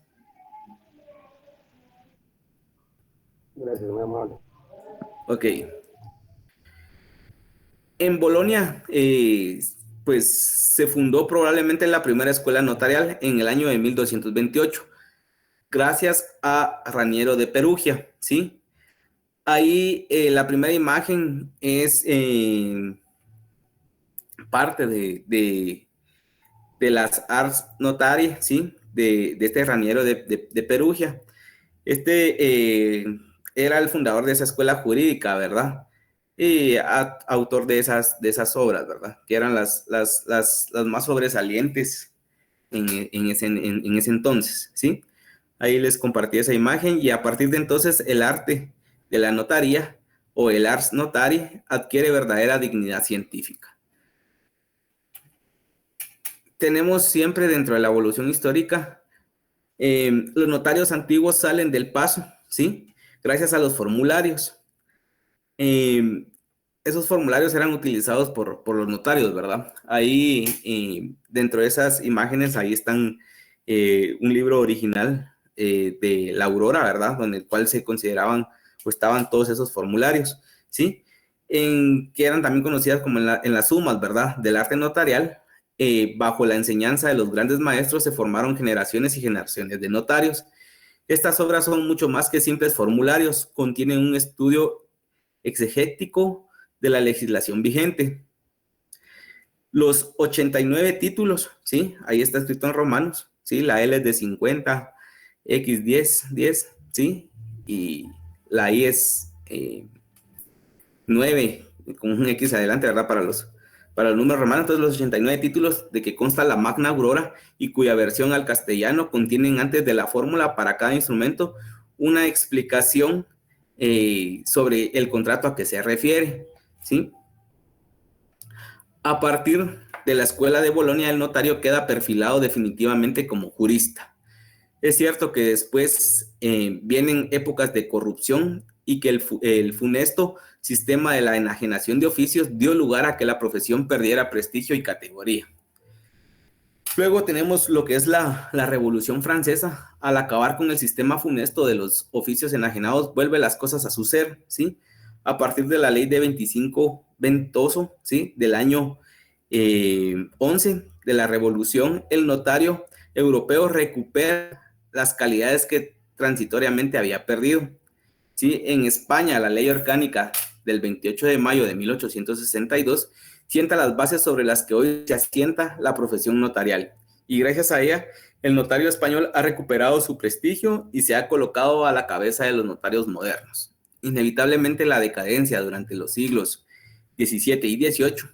Gracias, muy amable. Ok. En Bolonia, pues se fundó probablemente la primera escuela notarial en el año de 1228, gracias a Raniero de Perugia, ¿sí? Ahí la primera imagen es parte de las Ars Notariae, ¿sí? De este Raniero de Perugia. Era el fundador de esa escuela jurídica, ¿verdad? Y autor de esas obras, ¿verdad? Que eran las más sobresalientes en ese entonces, ¿sí? Ahí les compartí esa imagen y a partir de entonces el arte de la notaría o el ars notari adquiere verdadera dignidad científica. Tenemos siempre dentro de la evolución histórica, los notarios antiguos salen del paso, ¿sí? Gracias a los formularios. Esos formularios eran utilizados por los notarios, ¿verdad? Ahí, dentro de esas imágenes, ahí están un libro original de la Aurora, ¿verdad? En el cual se consideraban, o estaban todos esos formularios, ¿sí? Que eran también conocidas como en las sumas, ¿verdad? Del arte notarial. Bajo la enseñanza de los grandes maestros se formaron generaciones y generaciones de notarios. Estas obras son mucho más que simples formularios, contienen un estudio exegético de la legislación vigente. Los 89 títulos, ¿sí? Ahí está escrito en romanos, ¿sí? La L es de 50, X 10, ¿sí? Y la I es 9, con un X adelante, ¿verdad? Para los números romanos. Entonces, los 89 títulos de que consta la Magna Aurora y cuya versión al castellano contienen antes de la fórmula para cada instrumento una explicación sobre el contrato a que se refiere, ¿sí? A partir de la escuela de Bolonia, el notario queda perfilado definitivamente como jurista. Es cierto que después vienen épocas de corrupción y que el funesto sistema de la enajenación de oficios dio lugar a que la profesión perdiera prestigio y categoría. Luego tenemos lo que es la Revolución Francesa. Al acabar con el sistema funesto de los oficios enajenados, vuelve las cosas a su ser, ¿sí? A partir de la ley de 25 Ventoso, ¿sí? Del año 11 de la Revolución, el notario europeo recupera las calidades que transitoriamente había perdido, ¿sí? En España, la ley orgánica del 28 de mayo de 1862 sienta las bases sobre las que hoy se asienta la profesión notarial, y gracias a ella, el notario español ha recuperado su prestigio y se ha colocado a la cabeza de los notarios modernos. Inevitablemente, la decadencia durante los siglos XVII y XVIII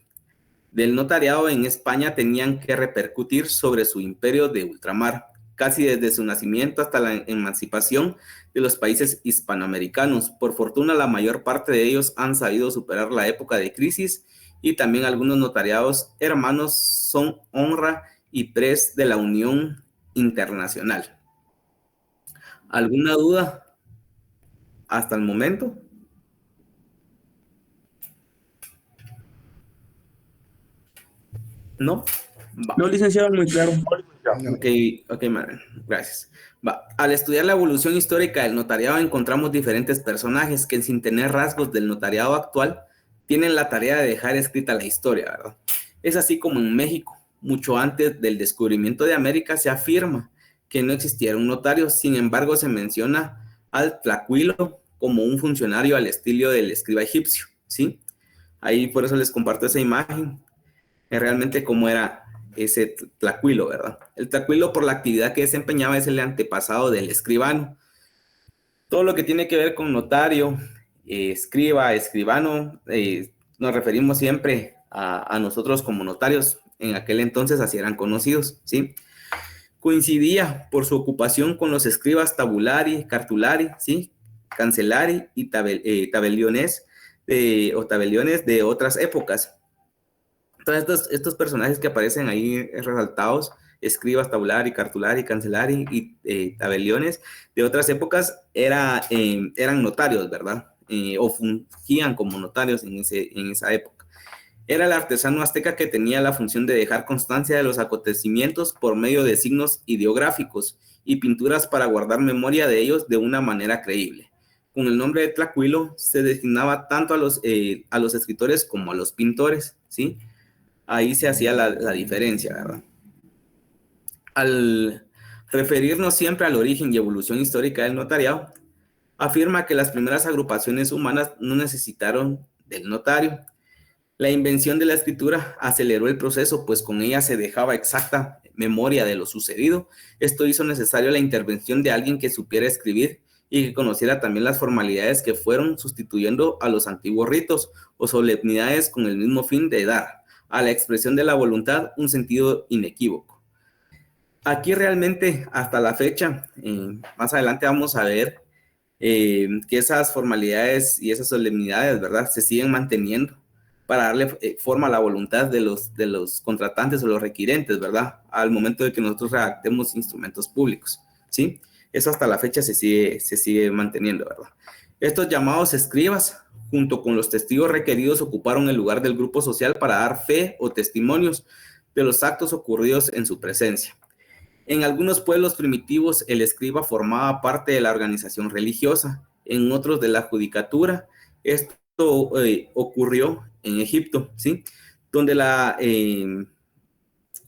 del notariado en España tenían que repercutir sobre su imperio de ultramar, casi desde su nacimiento hasta la emancipación de los países hispanoamericanos. Por fortuna, la mayor parte de ellos han sabido superar la época de crisis y también algunos notariados hermanos son honra y pres de la Unión Internacional. ¿Alguna duda hasta el momento? ¿No? Va. No, licenciado, muy claro. Ok, Manuel, gracias. Va. Al estudiar la evolución histórica del notariado encontramos diferentes personajes que, sin tener rasgos del notariado actual, tienen la tarea de dejar escrita la historia, ¿verdad? Es así como en México, mucho antes del descubrimiento de América, se afirma que no existiera un notario. Sin embargo, se menciona al Tlacuilo como un funcionario al estilo del escriba egipcio, ¿sí? Ahí por eso les comparto esa imagen, realmente cómo era ese Tlacuilo, ¿verdad? El Tlacuilo, por la actividad que desempeñaba, es el antepasado del escribano. Todo lo que tiene que ver con notario, escriba, escribano, nos referimos siempre a nosotros como notarios. En aquel entonces así eran conocidos, ¿sí? Coincidía por su ocupación con los escribas tabulari, cartulari, ¿sí? Cancellari y tabelliones de otras épocas. Todos estos personajes que aparecen ahí resaltados, escribas, tabulari, cartulari, cancellari y tabelliones de otras épocas, eran notarios, ¿verdad? O fungían como notarios en esa época. Era el artesano azteca que tenía la función de dejar constancia de los acontecimientos por medio de signos ideográficos y pinturas para guardar memoria de ellos de una manera creíble. Con el nombre de Tlacuilo se designaba tanto a los escritores como a los pintores, ¿sí? Ahí se hacía la diferencia, ¿verdad? Al referirnos siempre al origen y evolución histórica del notariado, afirma que las primeras agrupaciones humanas no necesitaron del notario. La invención de la escritura aceleró el proceso, pues con ella se dejaba exacta memoria de lo sucedido. Esto hizo necesario la intervención de alguien que supiera escribir y que conociera también las formalidades que fueron sustituyendo a los antiguos ritos o solemnidades con el mismo fin de dar a la expresión de la voluntad un sentido inequívoco. Aquí realmente hasta la fecha, más adelante vamos a ver que esas formalidades y esas solemnidades, ¿verdad?, se siguen manteniendo para darle forma a la voluntad de los contratantes o los requirentes, ¿verdad?, al momento de que nosotros redactemos instrumentos públicos, ¿sí? Eso hasta la fecha se sigue manteniendo, ¿verdad? Estos llamados escribas, junto con los testigos requeridos, ocuparon el lugar del grupo social para dar fe o testimonios de los actos ocurridos en su presencia. En algunos pueblos primitivos, el escriba formaba parte de la organización religiosa, en otros de la judicatura. Esto ocurrió en Egipto, ¿sí?, donde la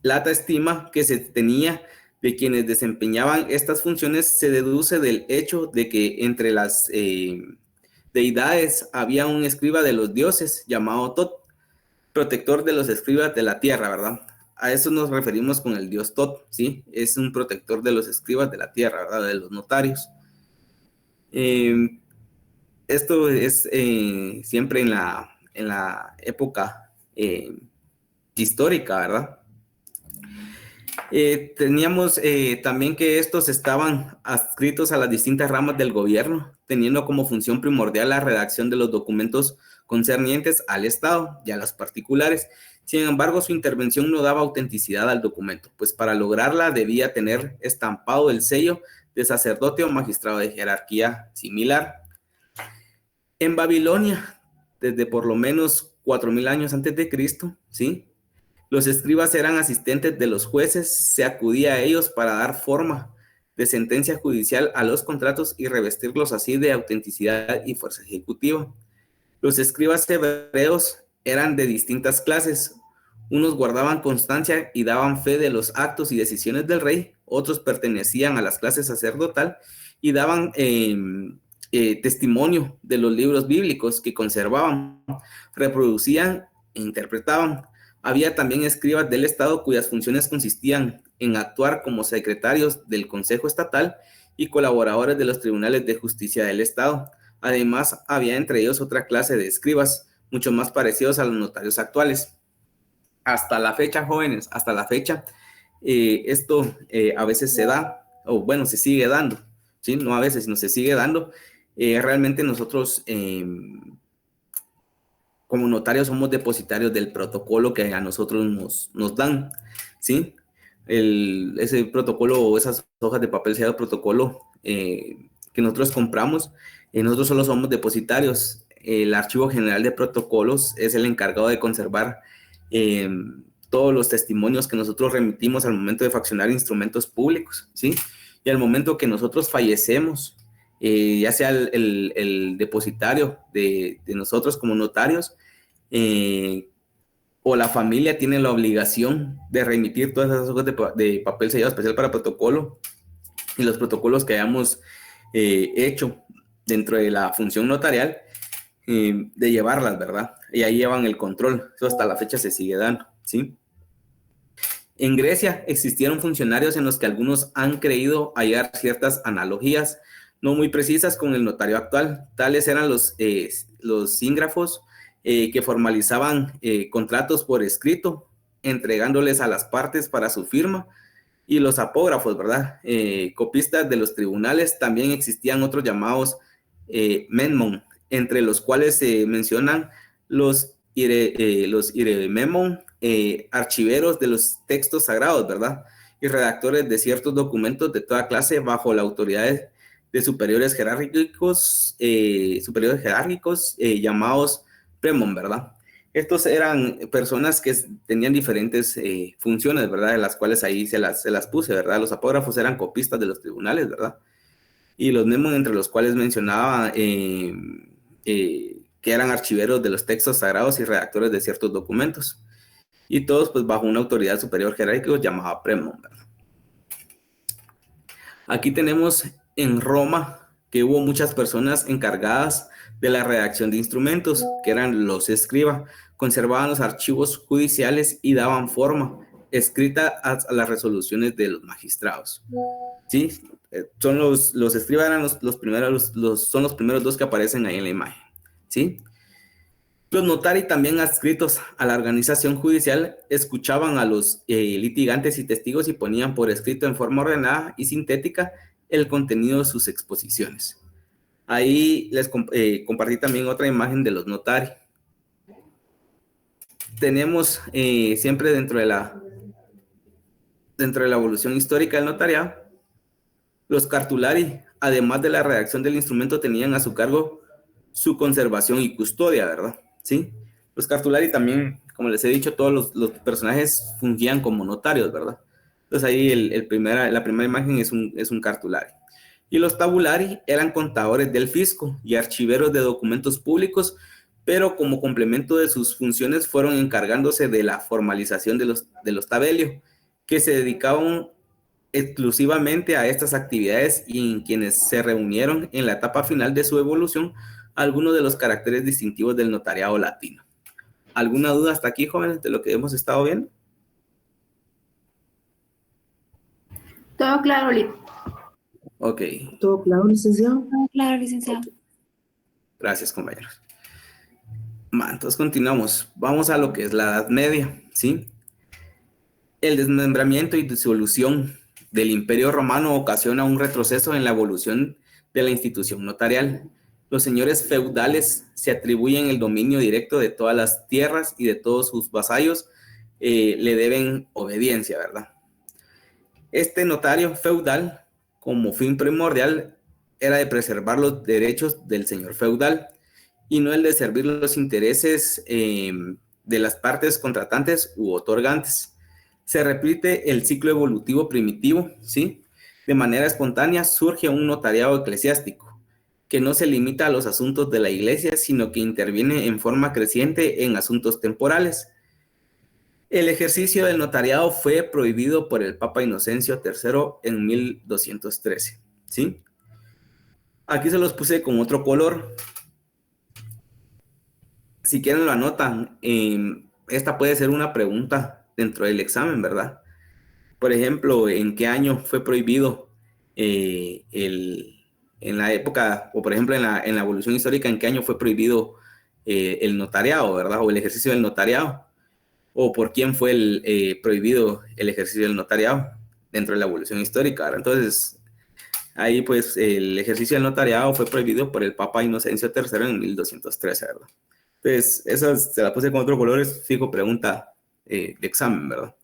alta estima que se tenía de quienes desempeñaban estas funciones se deduce del hecho de que entre las deidades había un escriba de los dioses llamado Tot, protector de los escribas de la tierra, ¿verdad? A eso nos referimos con el dios Tot, ¿sí? Es un protector de los escribas de la tierra, ¿verdad?, de los notarios. Esto es siempre en la época histórica, ¿verdad? Teníamos también que estos estaban adscritos a las distintas ramas del gobierno, teniendo como función primordial la redacción de los documentos concernientes al Estado y a los particulares. Sin embargo, su intervención no daba autenticidad al documento, pues para lograrla debía tener estampado el sello de sacerdote o magistrado de jerarquía similar. En Babilonia, desde por lo menos 4000 años antes de Cristo, ¿sí?, los escribas eran asistentes de los jueces, se acudía a ellos para dar forma de sentencia judicial a los contratos y revestirlos así de autenticidad y fuerza ejecutiva. Los escribas hebreos eran de distintas clases. Unos guardaban constancia y daban fe de los actos y decisiones del rey, otros pertenecían a las clases sacerdotal y daban testimonio de los libros bíblicos que conservaban, reproducían e interpretaban. Había también escribas del Estado cuyas funciones consistían en actuar como secretarios del Consejo Estatal y colaboradores de los tribunales de justicia del Estado. Además, había entre ellos otra clase de escribas, mucho más parecidos a los notarios actuales. Hasta la fecha, jóvenes, hasta la fecha, esto a veces se da, o bueno, se sigue dando, ¿sí? No a veces, sino se sigue dando. Realmente nosotros, como notarios, somos depositarios del protocolo que a nosotros nos dan, ¿sí? Ese protocolo o esas hojas de papel sellado protocolo que nosotros compramos, nosotros solo somos depositarios. El Archivo General de Protocolos es el encargado de conservar todos los testimonios que nosotros remitimos al momento de faccionar instrumentos públicos, ¿sí? Y al momento que nosotros fallecemos, ya sea el depositario de nosotros como notarios, o la familia tiene la obligación de remitir todas esas hojas de papel sellado especial para protocolo y los protocolos que hayamos hecho dentro de la función notarial, de llevarlas, ¿verdad? Y ahí llevan el control. Eso hasta la fecha se sigue dando, ¿sí? En Grecia existieron funcionarios en los que algunos han creído hallar ciertas analogías no muy precisas con el notario actual. Tales eran los sígrafos que formalizaban contratos por escrito, entregándoles a las partes para su firma, y los apógrafos, ¿verdad? Copistas de los tribunales. También existían otros llamados menmon, entre los cuales se mencionan los irememon, archiveros de los textos sagrados, ¿verdad?, y redactores de ciertos documentos de toda clase bajo la autoridad de superiores jerárquicos llamados premon, ¿verdad? Estos eran personas que tenían diferentes funciones, ¿verdad?, de las cuales ahí se las puse, ¿verdad? Los apógrafos eran copistas de los tribunales, ¿verdad? Y los memon, entre los cuales mencionaba que eran archiveros de los textos sagrados y redactores de ciertos documentos. Y todos pues bajo una autoridad superior jerárquica llamada premon, ¿verdad? Aquí tenemos en Roma que hubo muchas personas encargadas de la redacción de instrumentos, que eran los escribas. Conservaban los archivos judiciales y daban forma escrita a las resoluciones de los magistrados, ¿sí? Son los escribas eran los primeros dos que aparecen ahí en la imagen, ¿sí? Los notarios también adscritos a la organización judicial escuchaban a los litigantes y testigos y ponían por escrito en forma ordenada y sintética el contenido de sus exposiciones. Ahí les compartí también otra imagen de los notarios. Tenemos siempre dentro de la evolución histórica del notariado, los cartulari, además de la redacción del instrumento, tenían a su cargo su conservación y custodia, ¿verdad? ¿Sí? Los cartulari también, como les he dicho, todos los personajes fungían como notarios, ¿verdad? Entonces ahí la primera imagen es un cartulari. Y los tabulari eran contadores del fisco y archiveros de documentos públicos, pero como complemento de sus funciones fueron encargándose de la formalización de los tabelios, que se dedicaban exclusivamente a estas actividades y en quienes se reunieron en la etapa final de su evolución algunos de los caracteres distintivos del notariado latino. ¿Alguna duda hasta aquí, jóvenes, de lo que hemos estado viendo? Todo claro, Lip. Ok. ¿Todo claro, licenciado? Todo claro, licenciado. Gracias, compañeros. Entonces continuamos. Vamos a lo que es la Edad Media, ¿sí? El desmembramiento y disolución del Imperio Romano ocasiona un retroceso en la evolución de la institución notarial. Los señores feudales se atribuyen el dominio directo de todas las tierras y de todos sus vasallos le deben obediencia, ¿verdad? Este notario feudal, como fin primordial, era de preservar los derechos del señor feudal y no el de servir los intereses de las partes contratantes u otorgantes. Se repite el ciclo evolutivo primitivo, ¿sí? De manera espontánea surge un notariado eclesiástico, que no se limita a los asuntos de la iglesia, sino que interviene en forma creciente en asuntos temporales. El ejercicio del notariado fue prohibido por el Papa Inocencio III en 1213, ¿sí? Aquí se los puse con otro color. Si quieren lo anotan. Esta puede ser una pregunta dentro del examen, ¿verdad? Por ejemplo, ¿en qué año fue prohibido en la época, o por ejemplo en la evolución histórica, en qué año fue prohibido el notariado, ¿verdad? O el ejercicio del notariado. O por quién fue prohibido el ejercicio del notariado dentro de la evolución histórica, ¿verdad? Entonces, ahí pues el ejercicio del notariado fue prohibido por el Papa Inocencio III en 1213, ¿verdad? Entonces, esa se la puse con otro color, es fijo pregunta de examen, ¿verdad?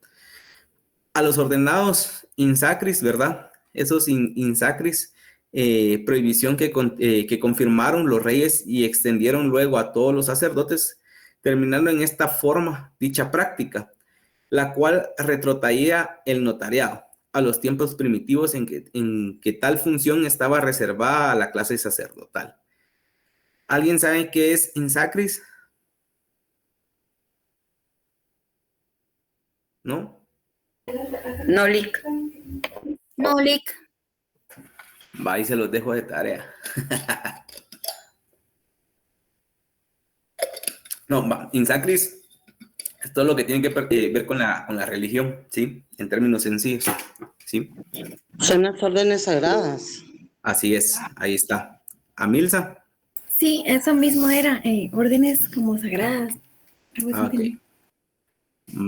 A los ordenados insacris, ¿verdad? Esos insacris, prohibición que confirmaron los reyes y extendieron luego a todos los sacerdotes, terminando en esta forma dicha práctica, la cual retrotraía el notariado a los tiempos primitivos en que tal función estaba reservada a la clase sacerdotal. ¿Alguien sabe qué es insacris? ¿No? No, Lic. No, Lick. Va, y se los dejo de tarea. No, va, insacris es todo lo que tiene que ver con la religión, ¿sí? En términos sencillos, ¿sí? Son las órdenes sagradas. Así es, ahí está. Amilsa. Sí, eso mismo era, órdenes como sagradas. Algo así Ok. tenía.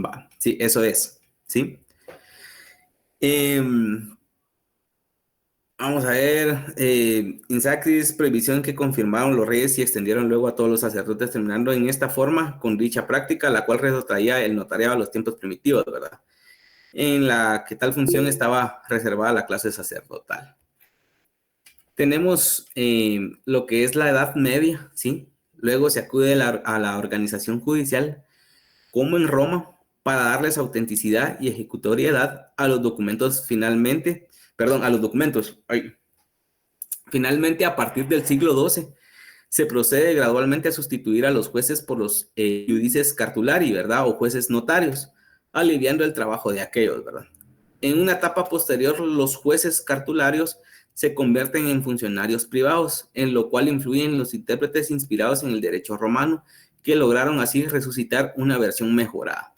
Va, sí, eso es, ¿sí? Vamos a ver, insacris, prohibición que confirmaron los reyes y extendieron luego a todos los sacerdotes, terminando en esta forma con dicha práctica, la cual retrotraía el notariado a los tiempos primitivos, ¿verdad? En la que tal función estaba reservada a la clase sacerdotal. Tenemos lo que es la Edad Media, ¿sí? Luego se acude a la organización judicial, como en Roma, para darles autenticidad y ejecutoriedad a los documentos finalmente, Finalmente, a partir del siglo XII, se procede gradualmente a sustituir a los jueces por los judices cartulari, ¿verdad? O jueces notarios, aliviando el trabajo de aquellos, ¿verdad? En una etapa posterior, los jueces cartularios se convierten en funcionarios privados, en lo cual influyen los intérpretes inspirados en el derecho romano, que lograron así resucitar una versión mejorada.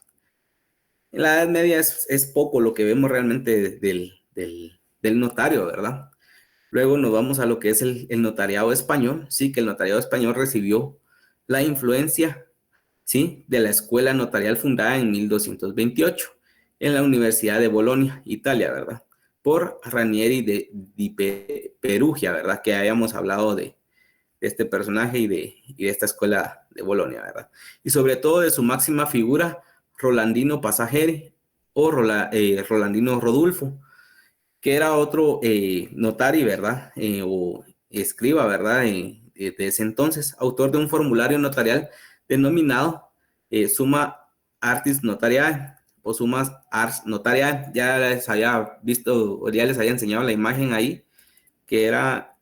En la Edad Media es poco lo que vemos realmente del notario, ¿verdad? Luego nos vamos a lo que es el notariado español, sí, que el notariado español recibió la influencia ¿sí? De la escuela notarial fundada en 1228 en la Universidad de Bolonia, Italia, ¿verdad? Por Ranieri de Perugia, ¿verdad? Que hayamos hablado de este personaje y de esta escuela de Bolonia, ¿verdad? Y sobre todo de su máxima figura, Rolandino Pasageri o Rolandino Rodulfo, que era otro notario, ¿verdad? O escriba, ¿verdad? De ese entonces, autor de un formulario notarial denominado Summa Artis Notariae o Summas Ars Notariae. Ya les había visto, o ya les había enseñado la imagen ahí, que era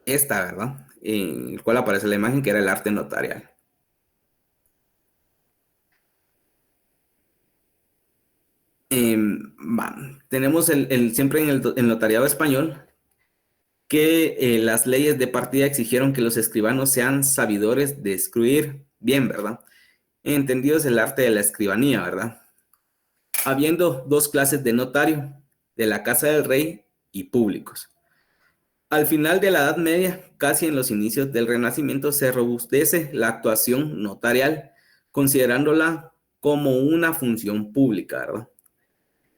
esta, ¿verdad? En el cual aparece la imagen que era el arte notarial. Tenemos siempre en el notariado español que las leyes de partida exigieron que los escribanos sean sabidores de escribir bien, ¿verdad? Entendidos el arte de la escribanía, ¿verdad? Habiendo dos clases de notario, de la casa del rey y públicos. Al final de la Edad Media, casi en los inicios del Renacimiento, se robustece la actuación notarial, considerándola como una función pública, ¿verdad?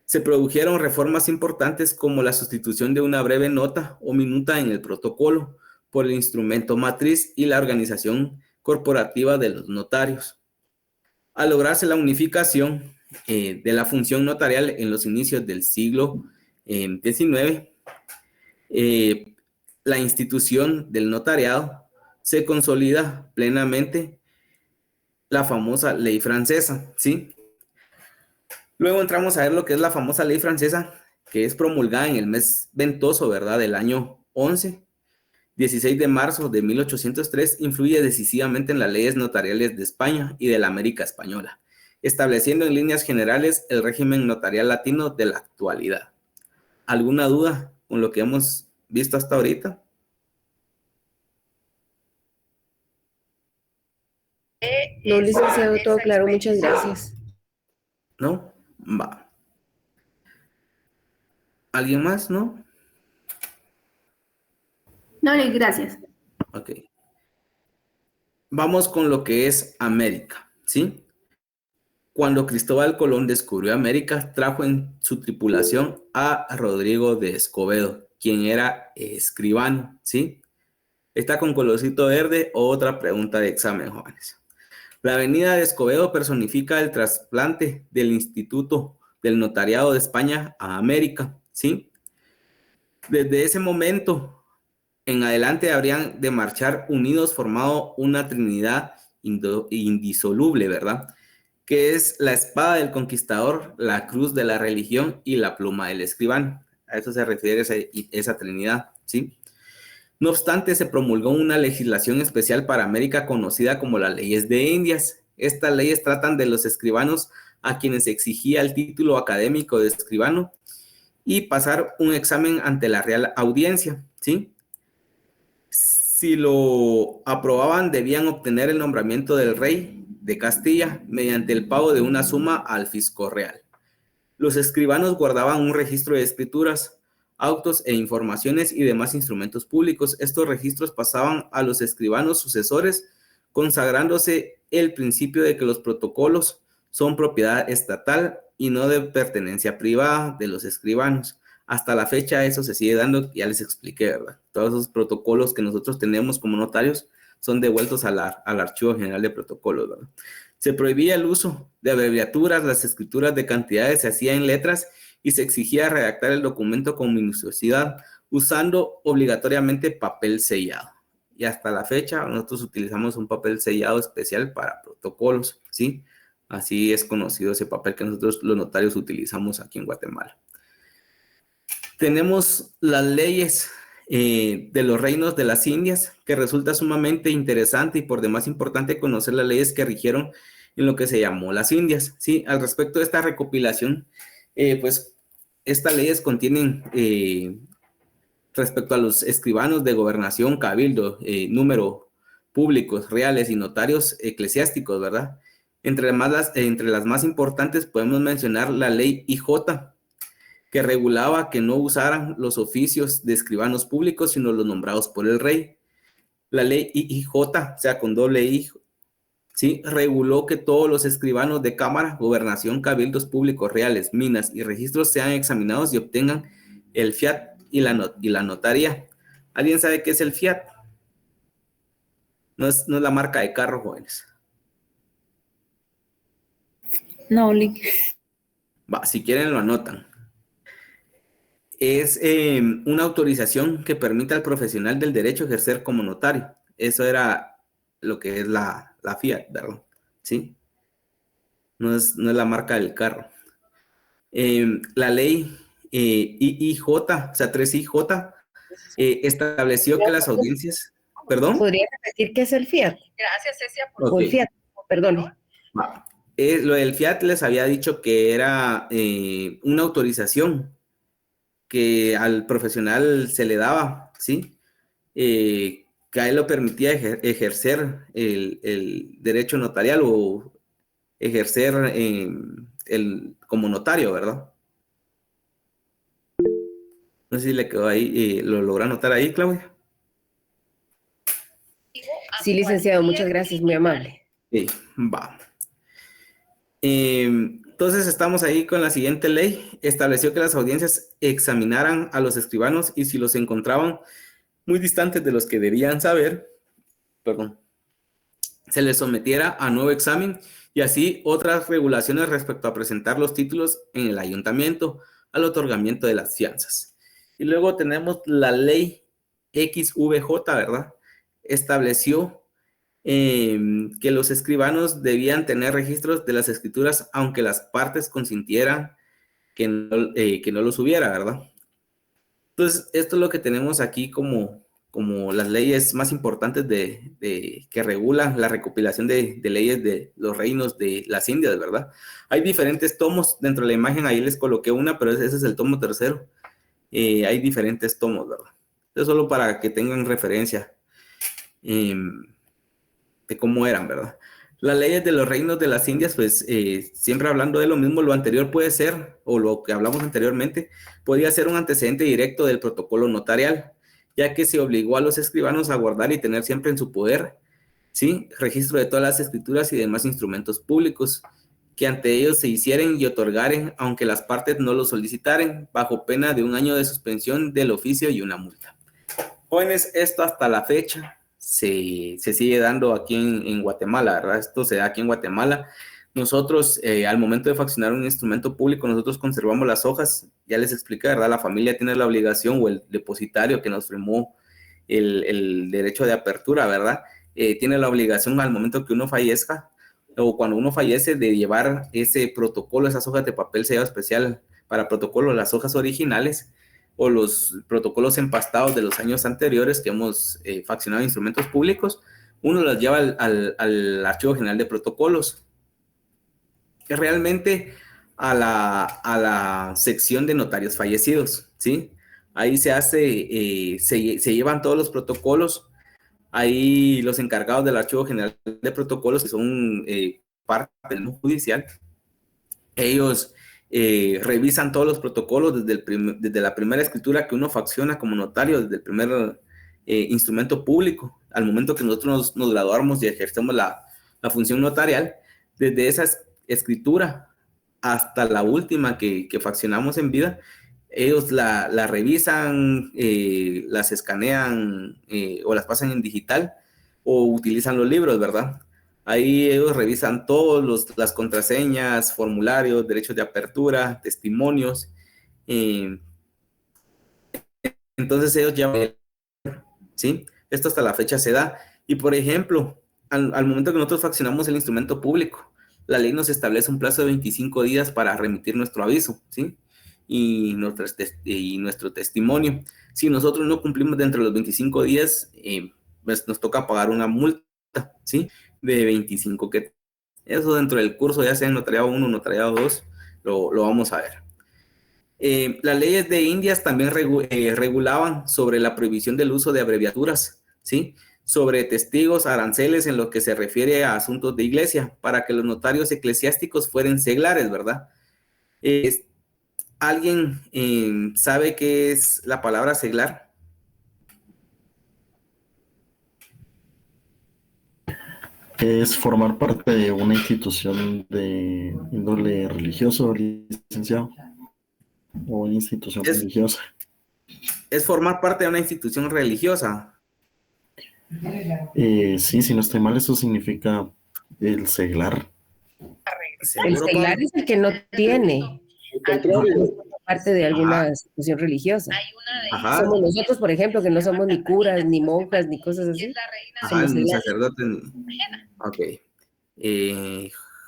Se produjeron reformas importantes como la sustitución de una breve nota o minuta en el protocolo por el instrumento matriz y la organización corporativa de los notarios. Al lograrse la unificación de la función notarial en los inicios del siglo XIX, la institución del notariado se consolida plenamente, la famosa ley francesa, ¿sí? Luego entramos a ver lo que es la famosa ley francesa, que es promulgada en el mes ventoso, ¿verdad? Del año 11, 16 de marzo de 1803, influye decisivamente en las leyes notariales de España y de la América española, estableciendo en líneas generales el régimen notarial latino de la actualidad. ¿Alguna duda con lo que hemos visto hasta ahorita? No, licenciado, todo claro, muchas gracias. ¿No? Va. ¿Alguien más? ¿No? No, gracias. Ok. Vamos con lo que es América, ¿sí? Cuando Cristóbal Colón descubrió América, trajo en su tripulación a Rodrigo de Escobedo, quien era escribano, ¿sí? Está con colorcito verde. Otra pregunta de examen, jóvenes. La avenida de Escobedo personifica el trasplante del Instituto del Notariado de España a América, ¿sí? Desde ese momento en adelante habrían de marchar unidos formando una trinidad indisoluble, ¿verdad? Que es la espada del conquistador, la cruz de la religión y la pluma del escribano. A eso se refiere esa trinidad, ¿sí? No obstante, se promulgó una legislación especial para América conocida como las leyes de Indias. Estas leyes tratan de los escribanos a quienes se exigía el título académico de escribano y pasar un examen ante la Real Audiencia, ¿sí? Si lo aprobaban, debían obtener el nombramiento del rey de Castilla mediante el pago de una suma al fisco real. Los escribanos guardaban un registro de escrituras, autos e informaciones y demás instrumentos públicos. Estos registros pasaban a los escribanos sucesores, consagrándose el principio de que los protocolos son propiedad estatal y no de pertenencia privada de los escribanos. Hasta la fecha eso se sigue dando, ya les expliqué, ¿verdad? Todos esos protocolos que nosotros tenemos como notarios son devueltos al Archivo General de Protocolos, ¿verdad? Se prohibía el uso de abreviaturas, las escrituras de cantidades se hacían en letras y se exigía redactar el documento con minuciosidad, usando obligatoriamente papel sellado. Y hasta la fecha nosotros utilizamos un papel sellado especial para protocolos, ¿sí? Así es conocido ese papel que nosotros los notarios utilizamos aquí en Guatemala. Tenemos las leyes de los reinos de las Indias, que resulta sumamente interesante y por demás importante conocer las leyes que rigieron en lo que se llamó las Indias, ¿sí? Al respecto de esta recopilación, pues estas leyes contienen respecto a los escribanos de gobernación, cabildo, número públicos, reales y notarios eclesiásticos, ¿verdad? Entre las más importantes podemos mencionar la ley IJ, que regulaba que no usaran los oficios de escribanos públicos, sino los nombrados por el rey. La ley IIJ, o sea, con doble I, ¿sí? Reguló que todos los escribanos de Cámara, Gobernación, Cabildos Públicos Reales, Minas y Registros sean examinados y obtengan el fiat y la notaría. ¿Alguien sabe qué es el fiat? No es la marca de carro, jóvenes. No, Lick. Va, si quieren lo anotan. Es una autorización que permite al profesional del derecho ejercer como notario. Eso era lo que es la fiat, ¿verdad? ¿Sí? No es la marca del carro. La ley IIJ, o sea, 3IJ, estableció que las audiencias... ¿Perdón? ¿Podría repetir qué es el Fiat? Gracias, Cecia, por Ok. O el Fiat, perdone. Va. Lo del fiat les había dicho que era una autorización que al profesional se le daba, ¿sí? Que a él lo permitía ejercer el derecho notarial o ejercer como notario, ¿verdad? No sé si le quedó ahí, lo logra anotar ahí, Claudia. Sí, licenciado, muchas gracias, muy amable. Sí, va. Entonces estamos ahí con la siguiente ley. Estableció que las audiencias examinaran a los escribanos y si los encontraban muy distantes de los que debían saber, perdón, se les sometiera a nuevo examen y así otras regulaciones respecto a presentar los títulos en el ayuntamiento al otorgamiento de las fianzas. Y luego tenemos la ley XVJ, ¿verdad? Estableció que los escribanos debían tener registros de las escrituras aunque las partes consintieran que no los hubiera, ¿verdad? Entonces, esto es lo que tenemos aquí como las leyes más importantes que regulan la recopilación de leyes de los reinos de las Indias, ¿verdad? Hay diferentes tomos dentro de la imagen, ahí les coloqué una, pero ese es el tomo tercero. Hay diferentes tomos, ¿verdad? Eso solo para que tengan referencia de cómo eran, ¿verdad? Las leyes de los reinos de las Indias, pues siempre hablando de lo mismo, lo anterior puede ser, o lo que hablamos anteriormente, podría ser un antecedente directo del protocolo notarial, ya que se obligó a los escribanos a guardar y tener siempre en su poder, ¿sí? Registro de todas las escrituras y demás instrumentos públicos, que ante ellos se hicieran y otorgaren, aunque las partes no lo solicitaren, bajo pena de 1 año de suspensión del oficio y una multa. Jóvenes, esto hasta la fecha se sigue dando aquí en Guatemala, ¿verdad? Esto se da aquí en Guatemala. Nosotros, al momento de faccionar un instrumento público, nosotros conservamos las hojas. Ya les expliqué, ¿verdad? La familia tiene la obligación, o el depositario que nos firmó el derecho de apertura, ¿verdad? Tiene la obligación al momento que uno fallezca, o cuando uno fallece, de llevar ese protocolo, esas hojas de papel sellado especial para protocolo, las hojas originales, o los protocolos empastados de los años anteriores que hemos faccionado instrumentos públicos, uno los lleva al Archivo General de Protocolos, que realmente a la sección de notarios fallecidos, ¿sí? Ahí se hace, se llevan todos los protocolos, ahí los encargados del Archivo General de Protocolos, que son parte del judicial, ellos revisan todos los protocolos desde la primera escritura que uno facciona como notario, desde el primer instrumento público, al momento que nosotros nos graduamos y ejercemos la función notarial, desde esa escritura hasta la última que faccionamos en vida, ellos la revisan, las escanean o las pasan en digital o utilizan los libros, ¿verdad? Ahí ellos revisan todas las contraseñas, formularios, derechos de apertura, testimonios. Entonces ellos ya, ¿sí? Esto hasta la fecha se da. Y por ejemplo, al momento que nosotros faccionamos el instrumento público, la ley nos establece un plazo de 25 días para remitir nuestro aviso, ¿sí? Y nuestro testimonio. Si nosotros no cumplimos dentro de los 25 días, pues nos toca pagar una multa, ¿sí? De 25, que eso dentro del curso, ya sea en notariado 1 o notariado 2, lo vamos a ver. Las leyes de Indias también regulaban sobre la prohibición del uso de abreviaturas, ¿sí? Sobre testigos, aranceles en lo que se refiere a asuntos de iglesia, para que los notarios eclesiásticos fueran seglares, ¿verdad? ¿Alguien sabe qué es la palabra seglar? ¿Qué es formar parte de una institución de índole religioso, licenciado? O una institución religiosa. Es formar parte de una institución religiosa. Sí, si no estoy mal, eso significa el seglar. El seglar es el que no tiene. Parte de alguna institución religiosa. Ajá. Somos nosotros, por ejemplo, que no somos ni curas, ni monjas, ni cosas así. Ajá, Somos ni seglares. sacerdote. Ok.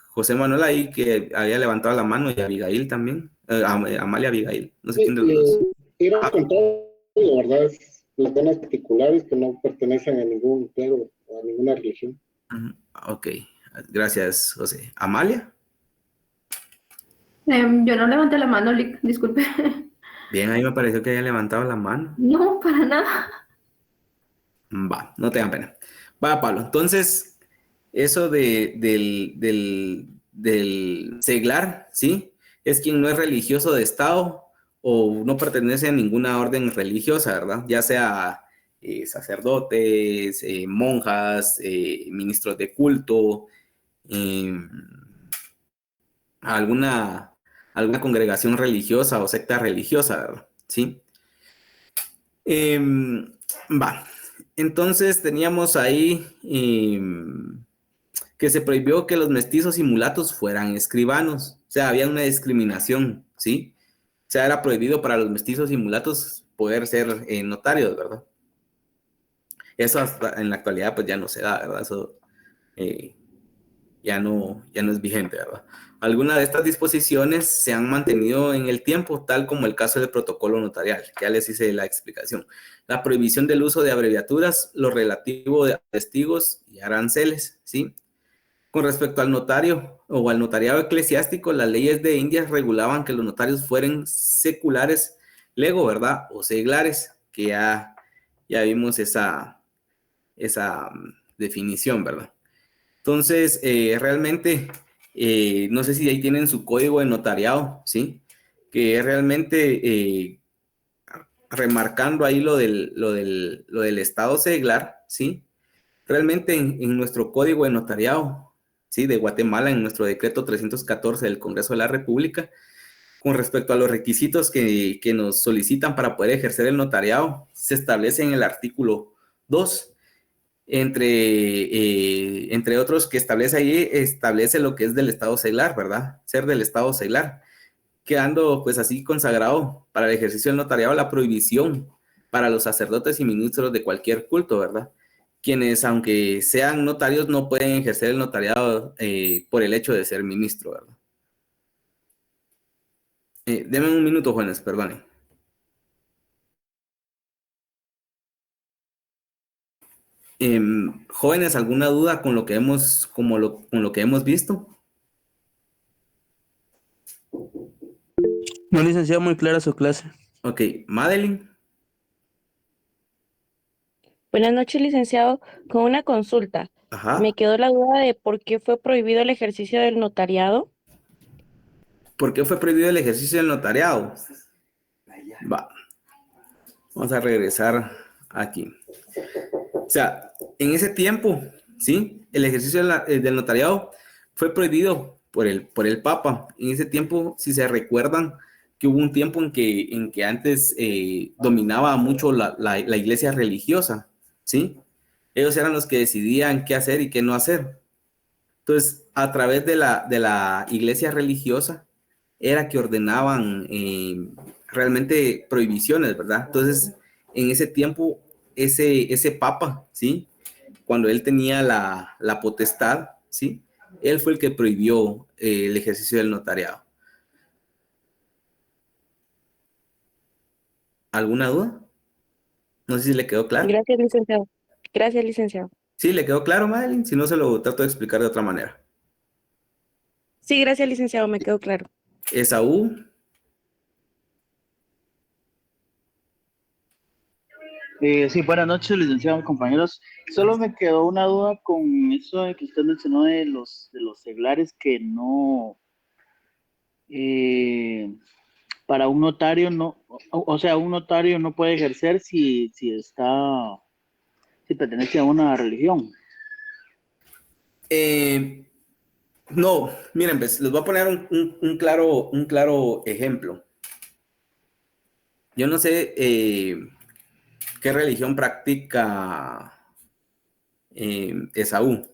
José Manuel ahí que había levantado la mano y Abigail también. Amalia Abigail. No sé quién de los dos. Era contrario, la verdad, es las donas particulares que no pertenecen a ningún clero o a ninguna religión. Ok, gracias, José. ¿Amalia? Yo no levanté la mano, Lick, disculpe. Bien, ahí me pareció que había levantado la mano. No, para nada. Va, no tengan pena. Va, Pablo. Entonces, eso del seglar, ¿sí? Es quien no es religioso de Estado o no pertenece a ninguna orden religiosa, ¿verdad? Ya sea sacerdotes, monjas, ministros de culto, alguna congregación religiosa o secta religiosa, ¿verdad? ¿Sí? Va. Entonces teníamos ahí que se prohibió que los mestizos y mulatos fueran escribanos. O sea, había una discriminación, ¿sí? O sea, era prohibido para los mestizos y mulatos poder ser notarios, ¿verdad? Eso hasta en la actualidad pues ya no se da, ¿verdad? Eso ya no es vigente, ¿verdad? Algunas de estas disposiciones se han mantenido en el tiempo, tal como el caso del protocolo notarial, que ya les hice la explicación. La prohibición del uso de abreviaturas, lo relativo a testigos y aranceles, ¿sí? Con respecto al notario o al notariado eclesiástico, las leyes de Indias regulaban que los notarios fueran seculares, lego, ¿verdad? O seglares, que ya vimos esa definición, ¿verdad? Entonces, realmente, no sé si ahí tienen su código de notariado, ¿sí? Que es realmente remarcando ahí lo del estado seglar, ¿sí? Realmente en nuestro código de notariado, ¿sí? De Guatemala, en nuestro decreto 314 del Congreso de la República, con respecto a los requisitos que nos solicitan para poder ejercer el notariado, se establece en el artículo 2, entre otros que establece ahí, establece lo que es del estado seglar, ¿verdad? Ser del estado seglar, quedando pues así consagrado para el ejercicio del notariado la prohibición para los sacerdotes y ministros de cualquier culto, ¿verdad? Quienes, aunque sean notarios, no pueden ejercer el notariado por el hecho de ser ministro, ¿verdad? Denme un minuto, jóvenes, perdonen. Jóvenes, ¿alguna duda con lo que hemos, con lo que hemos visto? No, licenciado, muy clara su clase. Ok, Madeline. Buenas noches, licenciado. Con una consulta. Ajá. Me quedó la duda de por qué fue prohibido el ejercicio del notariado. ¿Por qué fue prohibido el ejercicio del notariado? Va. Vamos a regresar aquí. O sea, en ese tiempo, ¿sí? El ejercicio del notariado fue prohibido por el Papa. En ese tiempo, si se recuerdan, que hubo un tiempo en que antes dominaba mucho la iglesia religiosa, ¿sí? Ellos eran los que decidían qué hacer y qué no hacer. Entonces, a través de la iglesia religiosa, era que ordenaban realmente prohibiciones, ¿verdad? Entonces, en ese tiempo, ese papa, ¿sí? Cuando él tenía la potestad, ¿sí? Él fue el que prohibió el ejercicio del notariado. ¿Alguna duda? No sé si le quedó claro. Gracias, licenciado. Gracias, licenciado. Sí, ¿le quedó claro, Madeline? Si no, se lo trato de explicar de otra manera. Sí, gracias, licenciado, me quedó claro. Esaú. Sí, buenas noches, licenciados, compañeros. Solo me quedó una duda con eso de que usted mencionó de los seglares que no, para un notario no, o sea, un notario no puede ejercer si pertenece a una religión. No, miren, pues, les voy a poner un claro ejemplo. Yo no sé qué religión practica Esaú.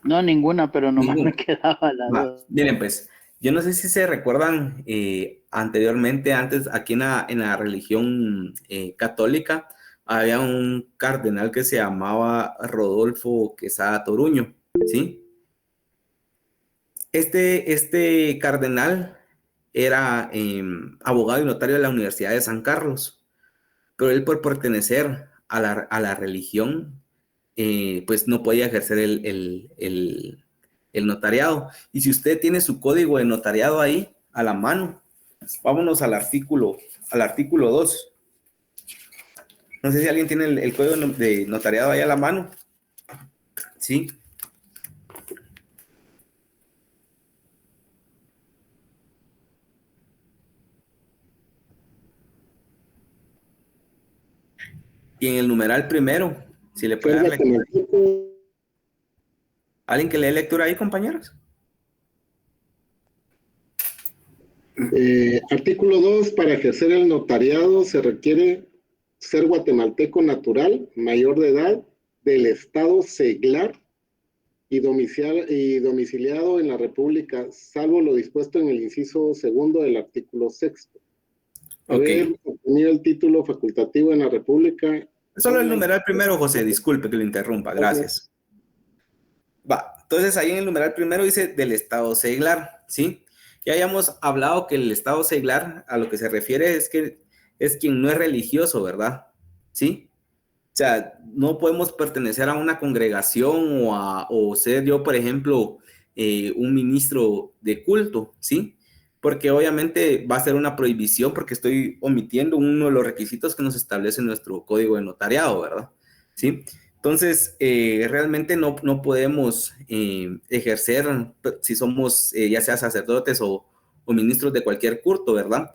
No, ninguna, pero nomás me quedaba la duda. Miren, pues, yo no sé si se recuerdan anteriormente, antes aquí en la religión católica, había un cardenal que se llamaba Rodolfo Quesada Toruño, ¿sí? Este cardenal era abogado y notario de la Universidad de San Carlos, pero él por pertenecer a la religión, pues no podía ejercer el notariado. Y si usted tiene su código de notariado ahí a la mano, vámonos al artículo 2. No sé si alguien tiene el código de notariado ahí a la mano. ¿Sí? Y en el numeral primero, si le puede dar lectura. ¿Alguien que lee lectura ahí, compañeros? Artículo 2, para ejercer el notariado se requiere ser guatemalteco natural, mayor de edad, del estado seglar y domiciliado en la República, salvo lo dispuesto en el inciso segundo del artículo 6. Haber obtenido el título facultativo en la República. Solo el numeral primero, José, disculpe que lo interrumpa, gracias. Va, entonces ahí en el numeral primero dice del estado seglar, ¿sí? Ya habíamos hablado que el estado seglar a lo que se refiere es que es quien no es religioso, ¿verdad? ¿Sí? O sea, no podemos pertenecer a una congregación o ser yo, por ejemplo, un ministro de culto, ¿sí? Porque obviamente va a ser una prohibición porque estoy omitiendo uno de los requisitos que nos establece nuestro código de notariado, ¿verdad? ¿Sí? Entonces, realmente no podemos ejercer, si somos ya sea sacerdotes o ministros de cualquier culto, ¿verdad?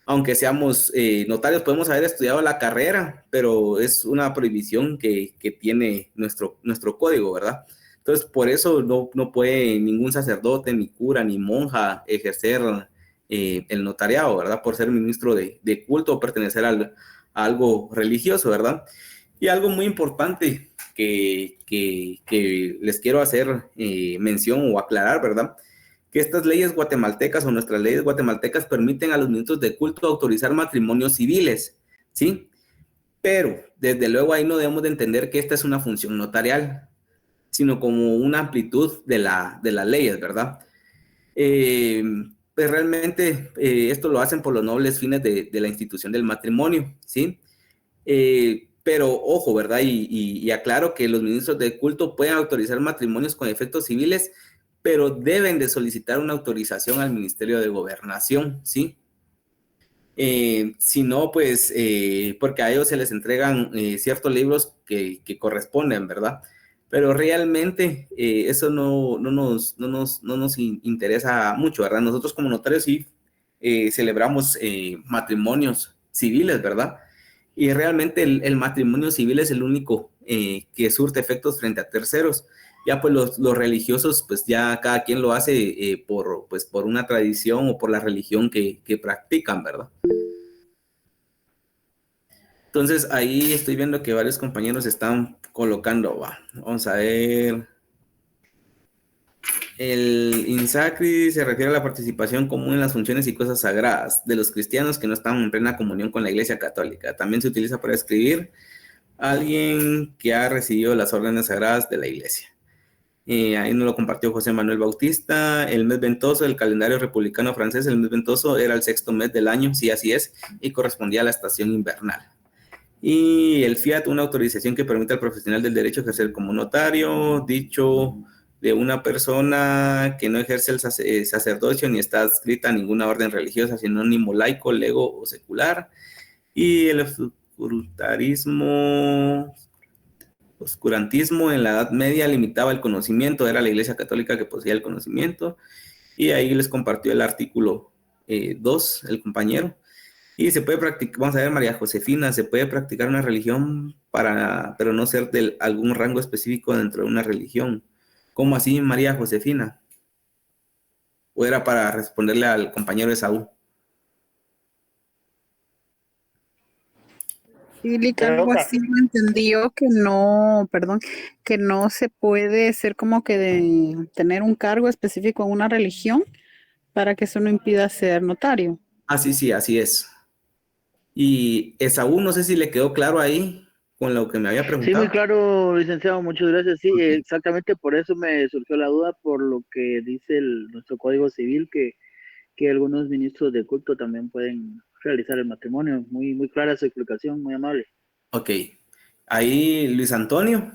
Aunque seamos notarios, podemos haber estudiado la carrera, pero es una prohibición que tiene nuestro código, ¿verdad? Entonces, por eso no puede ningún sacerdote, ni cura, ni monja ejercer el notariado, ¿verdad? Por ser ministro de culto o pertenecer a algo religioso, ¿verdad? Y algo muy importante que les quiero hacer mención o aclarar, ¿verdad? Que estas leyes guatemaltecas o nuestras leyes guatemaltecas permiten a los ministros de culto autorizar matrimonios civiles, ¿sí? Pero, desde luego, ahí no debemos de entender que esta es una función notarial, sino como una amplitud de las leyes, ¿verdad? Pues realmente esto lo hacen por los nobles fines de la institución del matrimonio, ¿sí? Pero ojo, ¿verdad? Y aclaro que los ministros de culto pueden autorizar matrimonios con efectos civiles, pero deben de solicitar una autorización al Ministerio de Gobernación, ¿sí? Si no, pues, porque a ellos se les entregan ciertos libros que corresponden, ¿verdad? Pero realmente eso no nos interesa mucho, ¿verdad? Nosotros como notarios sí celebramos matrimonios civiles, ¿verdad? Y realmente el matrimonio civil es el único que surte efectos frente a terceros. Ya pues los religiosos, pues ya cada quien lo hace por una tradición o por la religión que practican, ¿verdad? Entonces ahí estoy viendo que varios compañeros están colocando, vamos a ver. El INSACRI se refiere a la participación común en las funciones y cosas sagradas de los cristianos que no están en plena comunión con la Iglesia Católica. También se utiliza para escribir a alguien que ha recibido las órdenes sagradas de la Iglesia. Ahí nos lo compartió José Manuel Bautista. El mes ventoso del calendario republicano francés, el mes ventoso era el 6º mes del año, sí, así es, y correspondía a la estación invernal. Y el fiat, una autorización que permite al profesional del derecho ejercer como notario, dicho de una persona que no ejerce el sacerdocio ni está adscrita a ninguna orden religiosa, sinónimo laico, lego o secular. Y el oscurantismo en la Edad Media limitaba el conocimiento, era la Iglesia Católica que poseía el conocimiento, y ahí les compartió el artículo 2, el compañero. Y se puede practicar, vamos a ver, María Josefina, se puede practicar una religión pero no ser de algún rango específico dentro de una religión. ¿Cómo así, María Josefina? ¿O era para responderle al compañero Esaú? Sí, algo así lo entendió que no, perdón, que no se puede ser como que de tener un cargo específico en una religión para que eso no impida ser notario. Ah, sí, así es. Y Esaú, no sé si le quedó claro ahí con lo que me había Sí, preguntado. muy claro, licenciado, muchas gracias. Sí, exactamente por eso me surgió la duda, por lo que dice nuestro Código Civil, que algunos ministros de culto también pueden realizar el matrimonio. Muy, muy clara su explicación, muy amable. Ok. Ahí, Luis Antonio.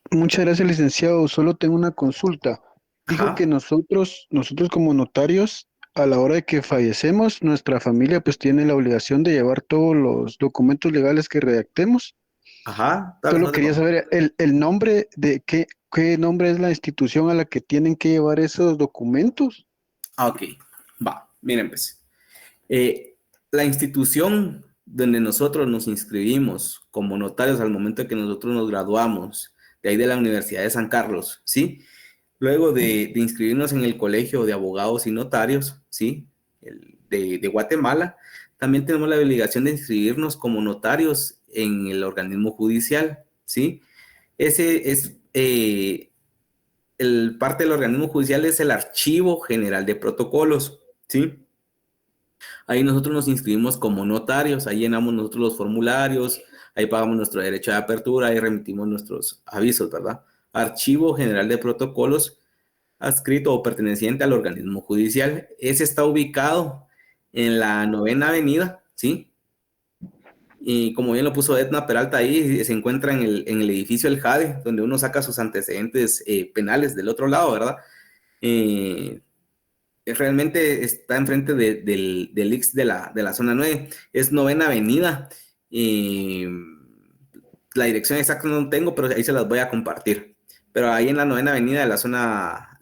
Muchas gracias, licenciado. Solo tengo una consulta. Dijo que nosotros como notarios, a la hora de que fallecemos, nuestra familia pues tiene la obligación de llevar todos los documentos legales que redactemos. Ajá. Solo quería saber el nombre de qué nombre es la institución a la que tienen que llevar esos documentos. Ah, ok. Va, miren pues. La institución donde nosotros nos inscribimos como notarios al momento de que nosotros nos graduamos, de ahí de la Universidad de San Carlos, ¿sí? Luego de inscribirnos en el Colegio de Abogados y Notarios, ¿sí? De Guatemala, también tenemos la obligación de inscribirnos como notarios en el organismo judicial, ¿sí? Ese es, parte del organismo judicial es el Archivo General de Protocolos, ¿sí? Ahí nosotros nos inscribimos como notarios, ahí llenamos nosotros los formularios, ahí pagamos nuestro derecho de apertura, ahí remitimos nuestros avisos, ¿verdad? Archivo General de Protocolos, adscrito o perteneciente al organismo judicial. Ese está ubicado en la 9ª Avenida, ¿sí? Y como bien lo puso Edna Peralta ahí, se encuentra en el edificio El Jade, donde uno saca sus antecedentes penales del otro lado, ¿verdad? Realmente está enfrente del IX de la zona 9, es 9ª Avenida. La dirección exacta no tengo, pero ahí se las voy a compartir. Pero ahí en la 9ª Avenida de la zona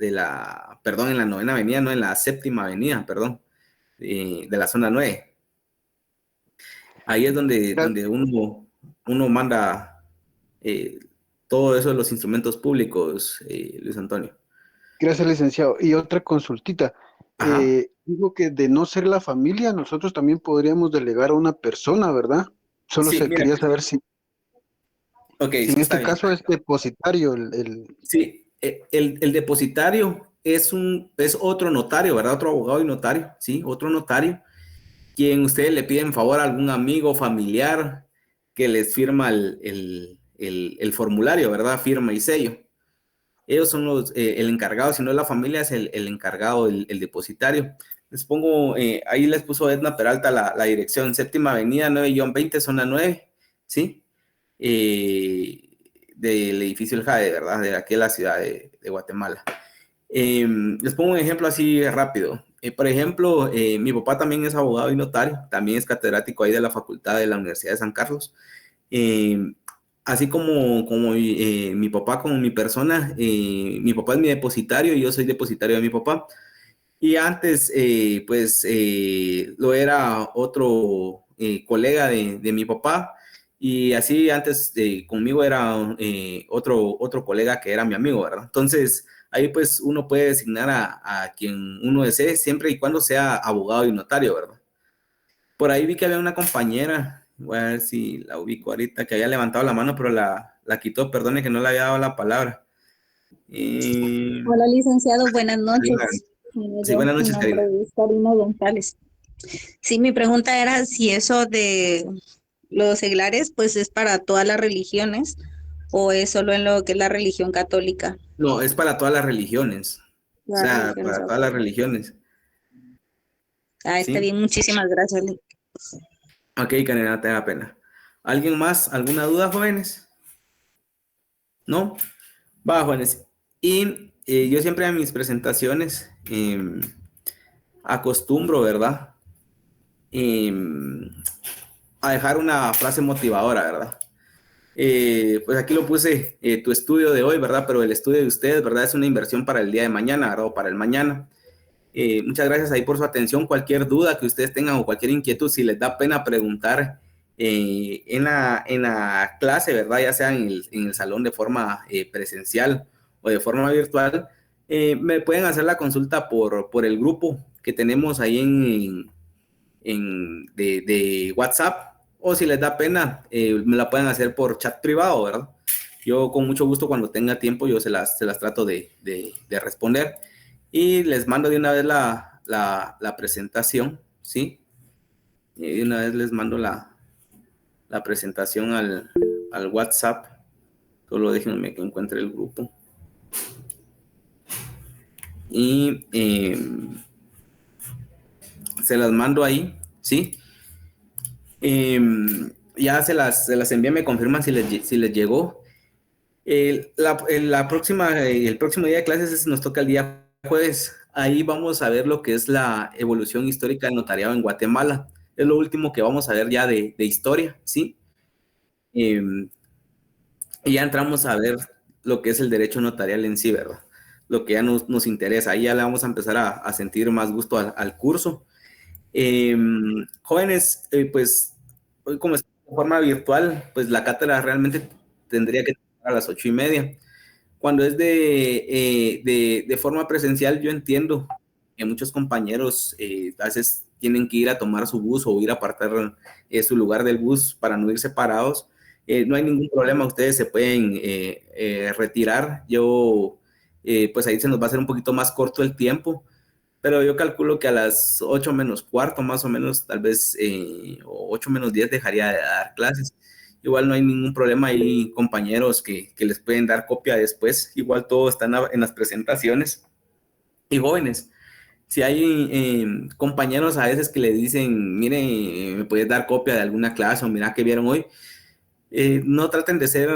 perdón, en la 9ª Avenida, no, en la 7ª Avenida, perdón, de la zona 9. Ahí es donde uno manda todo eso de los instrumentos públicos, Luis Antonio. Gracias, licenciado. Y otra consultita. Digo que de no ser la familia, nosotros también podríamos delegar a una persona, ¿verdad? Solo Sí, quería saber si sí, en está este bien. caso es depositario Sí, el depositario es otro notario, ¿verdad? Otro abogado y notario, ¿sí? Otro notario, quien ustedes le piden favor a algún amigo, familiar, que les firma el formulario, ¿verdad? Firma y sello. Ellos son el encargado, si no es la familia, es el encargado, el depositario. Les pongo, ahí les puso Edna Peralta la dirección, 7ª Avenida, 9-20, zona 9, ¿sí? Del edificio El Jade, ¿verdad? De aquí de la ciudad de Guatemala. Les pongo un ejemplo así rápido. Por ejemplo, mi papá también es abogado y notario, también es catedrático ahí de la facultad de la Universidad de San Carlos. Así como mi papá, como mi persona, mi papá es mi depositario y yo soy depositario de mi papá. Y antes, lo era otro colega de mi papá. Y así antes conmigo era otro colega que era mi amigo, ¿verdad? Entonces, ahí pues uno puede designar a quien uno desee, siempre y cuando sea abogado y notario, ¿verdad? Por ahí vi que había una compañera, voy a ver si la ubico ahorita, que había levantado la mano, pero la quitó, perdone que no le había dado la palabra. Hola, licenciado, buenas noches. Sí, buenas noches, Mi nombre Karina. es Karina González. Sí, mi pregunta era si eso de los seglares, pues es para todas las religiones o es solo en lo que es la religión católica. No, es para todas las religiones. O sea, para todas las religiones. Ah, está ¿Sí? bien, muchísimas gracias. Ok, Karina, no te da pena. ¿Alguien más? ¿Alguna duda, jóvenes? ¿No? Va, jóvenes. Y yo siempre en mis presentaciones acostumbro, ¿verdad? A dejar una frase motivadora, ¿verdad? Pues aquí lo puse, tu estudio de hoy, ¿verdad? Pero el estudio de ustedes, ¿verdad? Es una inversión para el día de mañana, ¿verdad? O para el mañana. Muchas gracias ahí por su atención. Cualquier duda que ustedes tengan o cualquier inquietud, si les da pena preguntar en la clase, ¿verdad? Ya sea en el salón de forma presencial o de forma virtual, me pueden hacer la consulta por el grupo que tenemos ahí de WhatsApp, o si les da pena, me la pueden hacer por chat privado, ¿verdad? Yo con mucho gusto cuando tenga tiempo yo se las trato de responder y les mando de una vez la presentación, ¿sí? De una vez les mando la presentación al WhatsApp. Solo déjenme que encuentre el grupo. Y se las mando ahí, ¿sí? Ya se las envié, me confirman si les llegó. El próximo día de clases nos toca el día jueves. Ahí vamos a ver lo que es la evolución histórica del notariado en Guatemala. Es lo último que vamos a ver ya de historia, ¿sí? Y ya entramos a ver lo que es el derecho notarial en sí, ¿verdad? Lo que ya nos interesa. Ahí ya le vamos a empezar a sentir más gusto al curso. Jóvenes, pues hoy como es de forma virtual, pues la cátedra realmente tendría que terminar a las 8:30. Cuando es de forma presencial, yo entiendo que muchos compañeros a veces tienen que ir a tomar su bus o ir a apartar su lugar del bus para no ir separados. No hay ningún problema, ustedes se pueden retirar. Pues ahí se nos va a hacer un poquito más corto el tiempo, pero yo calculo que a las 8 menos cuarto, más o menos, tal vez, o 8 menos 10 dejaría de dar clases. Igual no hay ningún problema, hay compañeros que les pueden dar copia después, igual todo está en las presentaciones. Y jóvenes, si hay compañeros a veces que le dicen, mire, me puedes dar copia de alguna clase o mira que vieron hoy, no traten de ser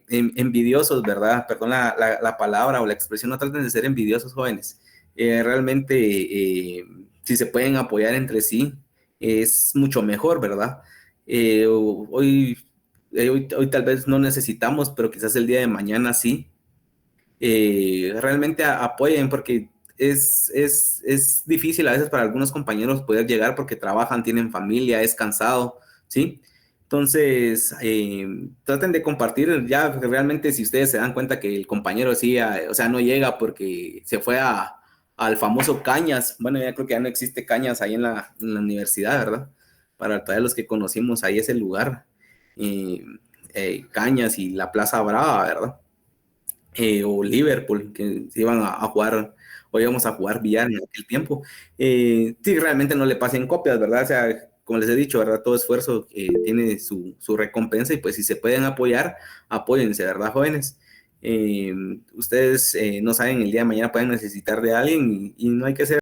envidiosos, ¿verdad? Perdón la palabra o la expresión, no traten de ser envidiosos, jóvenes. Realmente, si se pueden apoyar entre sí, es mucho mejor, ¿verdad? Hoy tal vez no necesitamos, pero quizás el día de mañana sí. Realmente apoyen porque es difícil a veces para algunos compañeros poder llegar porque trabajan, tienen familia, es cansado, ¿sí? Entonces, traten de compartir ya realmente si ustedes se dan cuenta que el compañero sí, o sea, no llega porque se fue al famoso Cañas. Bueno, ya creo que ya no existe Cañas ahí en la universidad, ¿verdad? Para todos los que conocimos ahí ese lugar, Cañas y la Plaza Brava, ¿verdad? O Liverpool, que se iban a jugar, o íbamos a jugar billar en aquel tiempo. Sí, realmente no le pasen copias, ¿verdad? O sea, como les he dicho, ¿verdad? Todo esfuerzo tiene su recompensa y pues si se pueden apoyar, apóyense, ¿verdad, jóvenes? Ustedes no saben, el día de mañana pueden necesitar de alguien y no hay que ser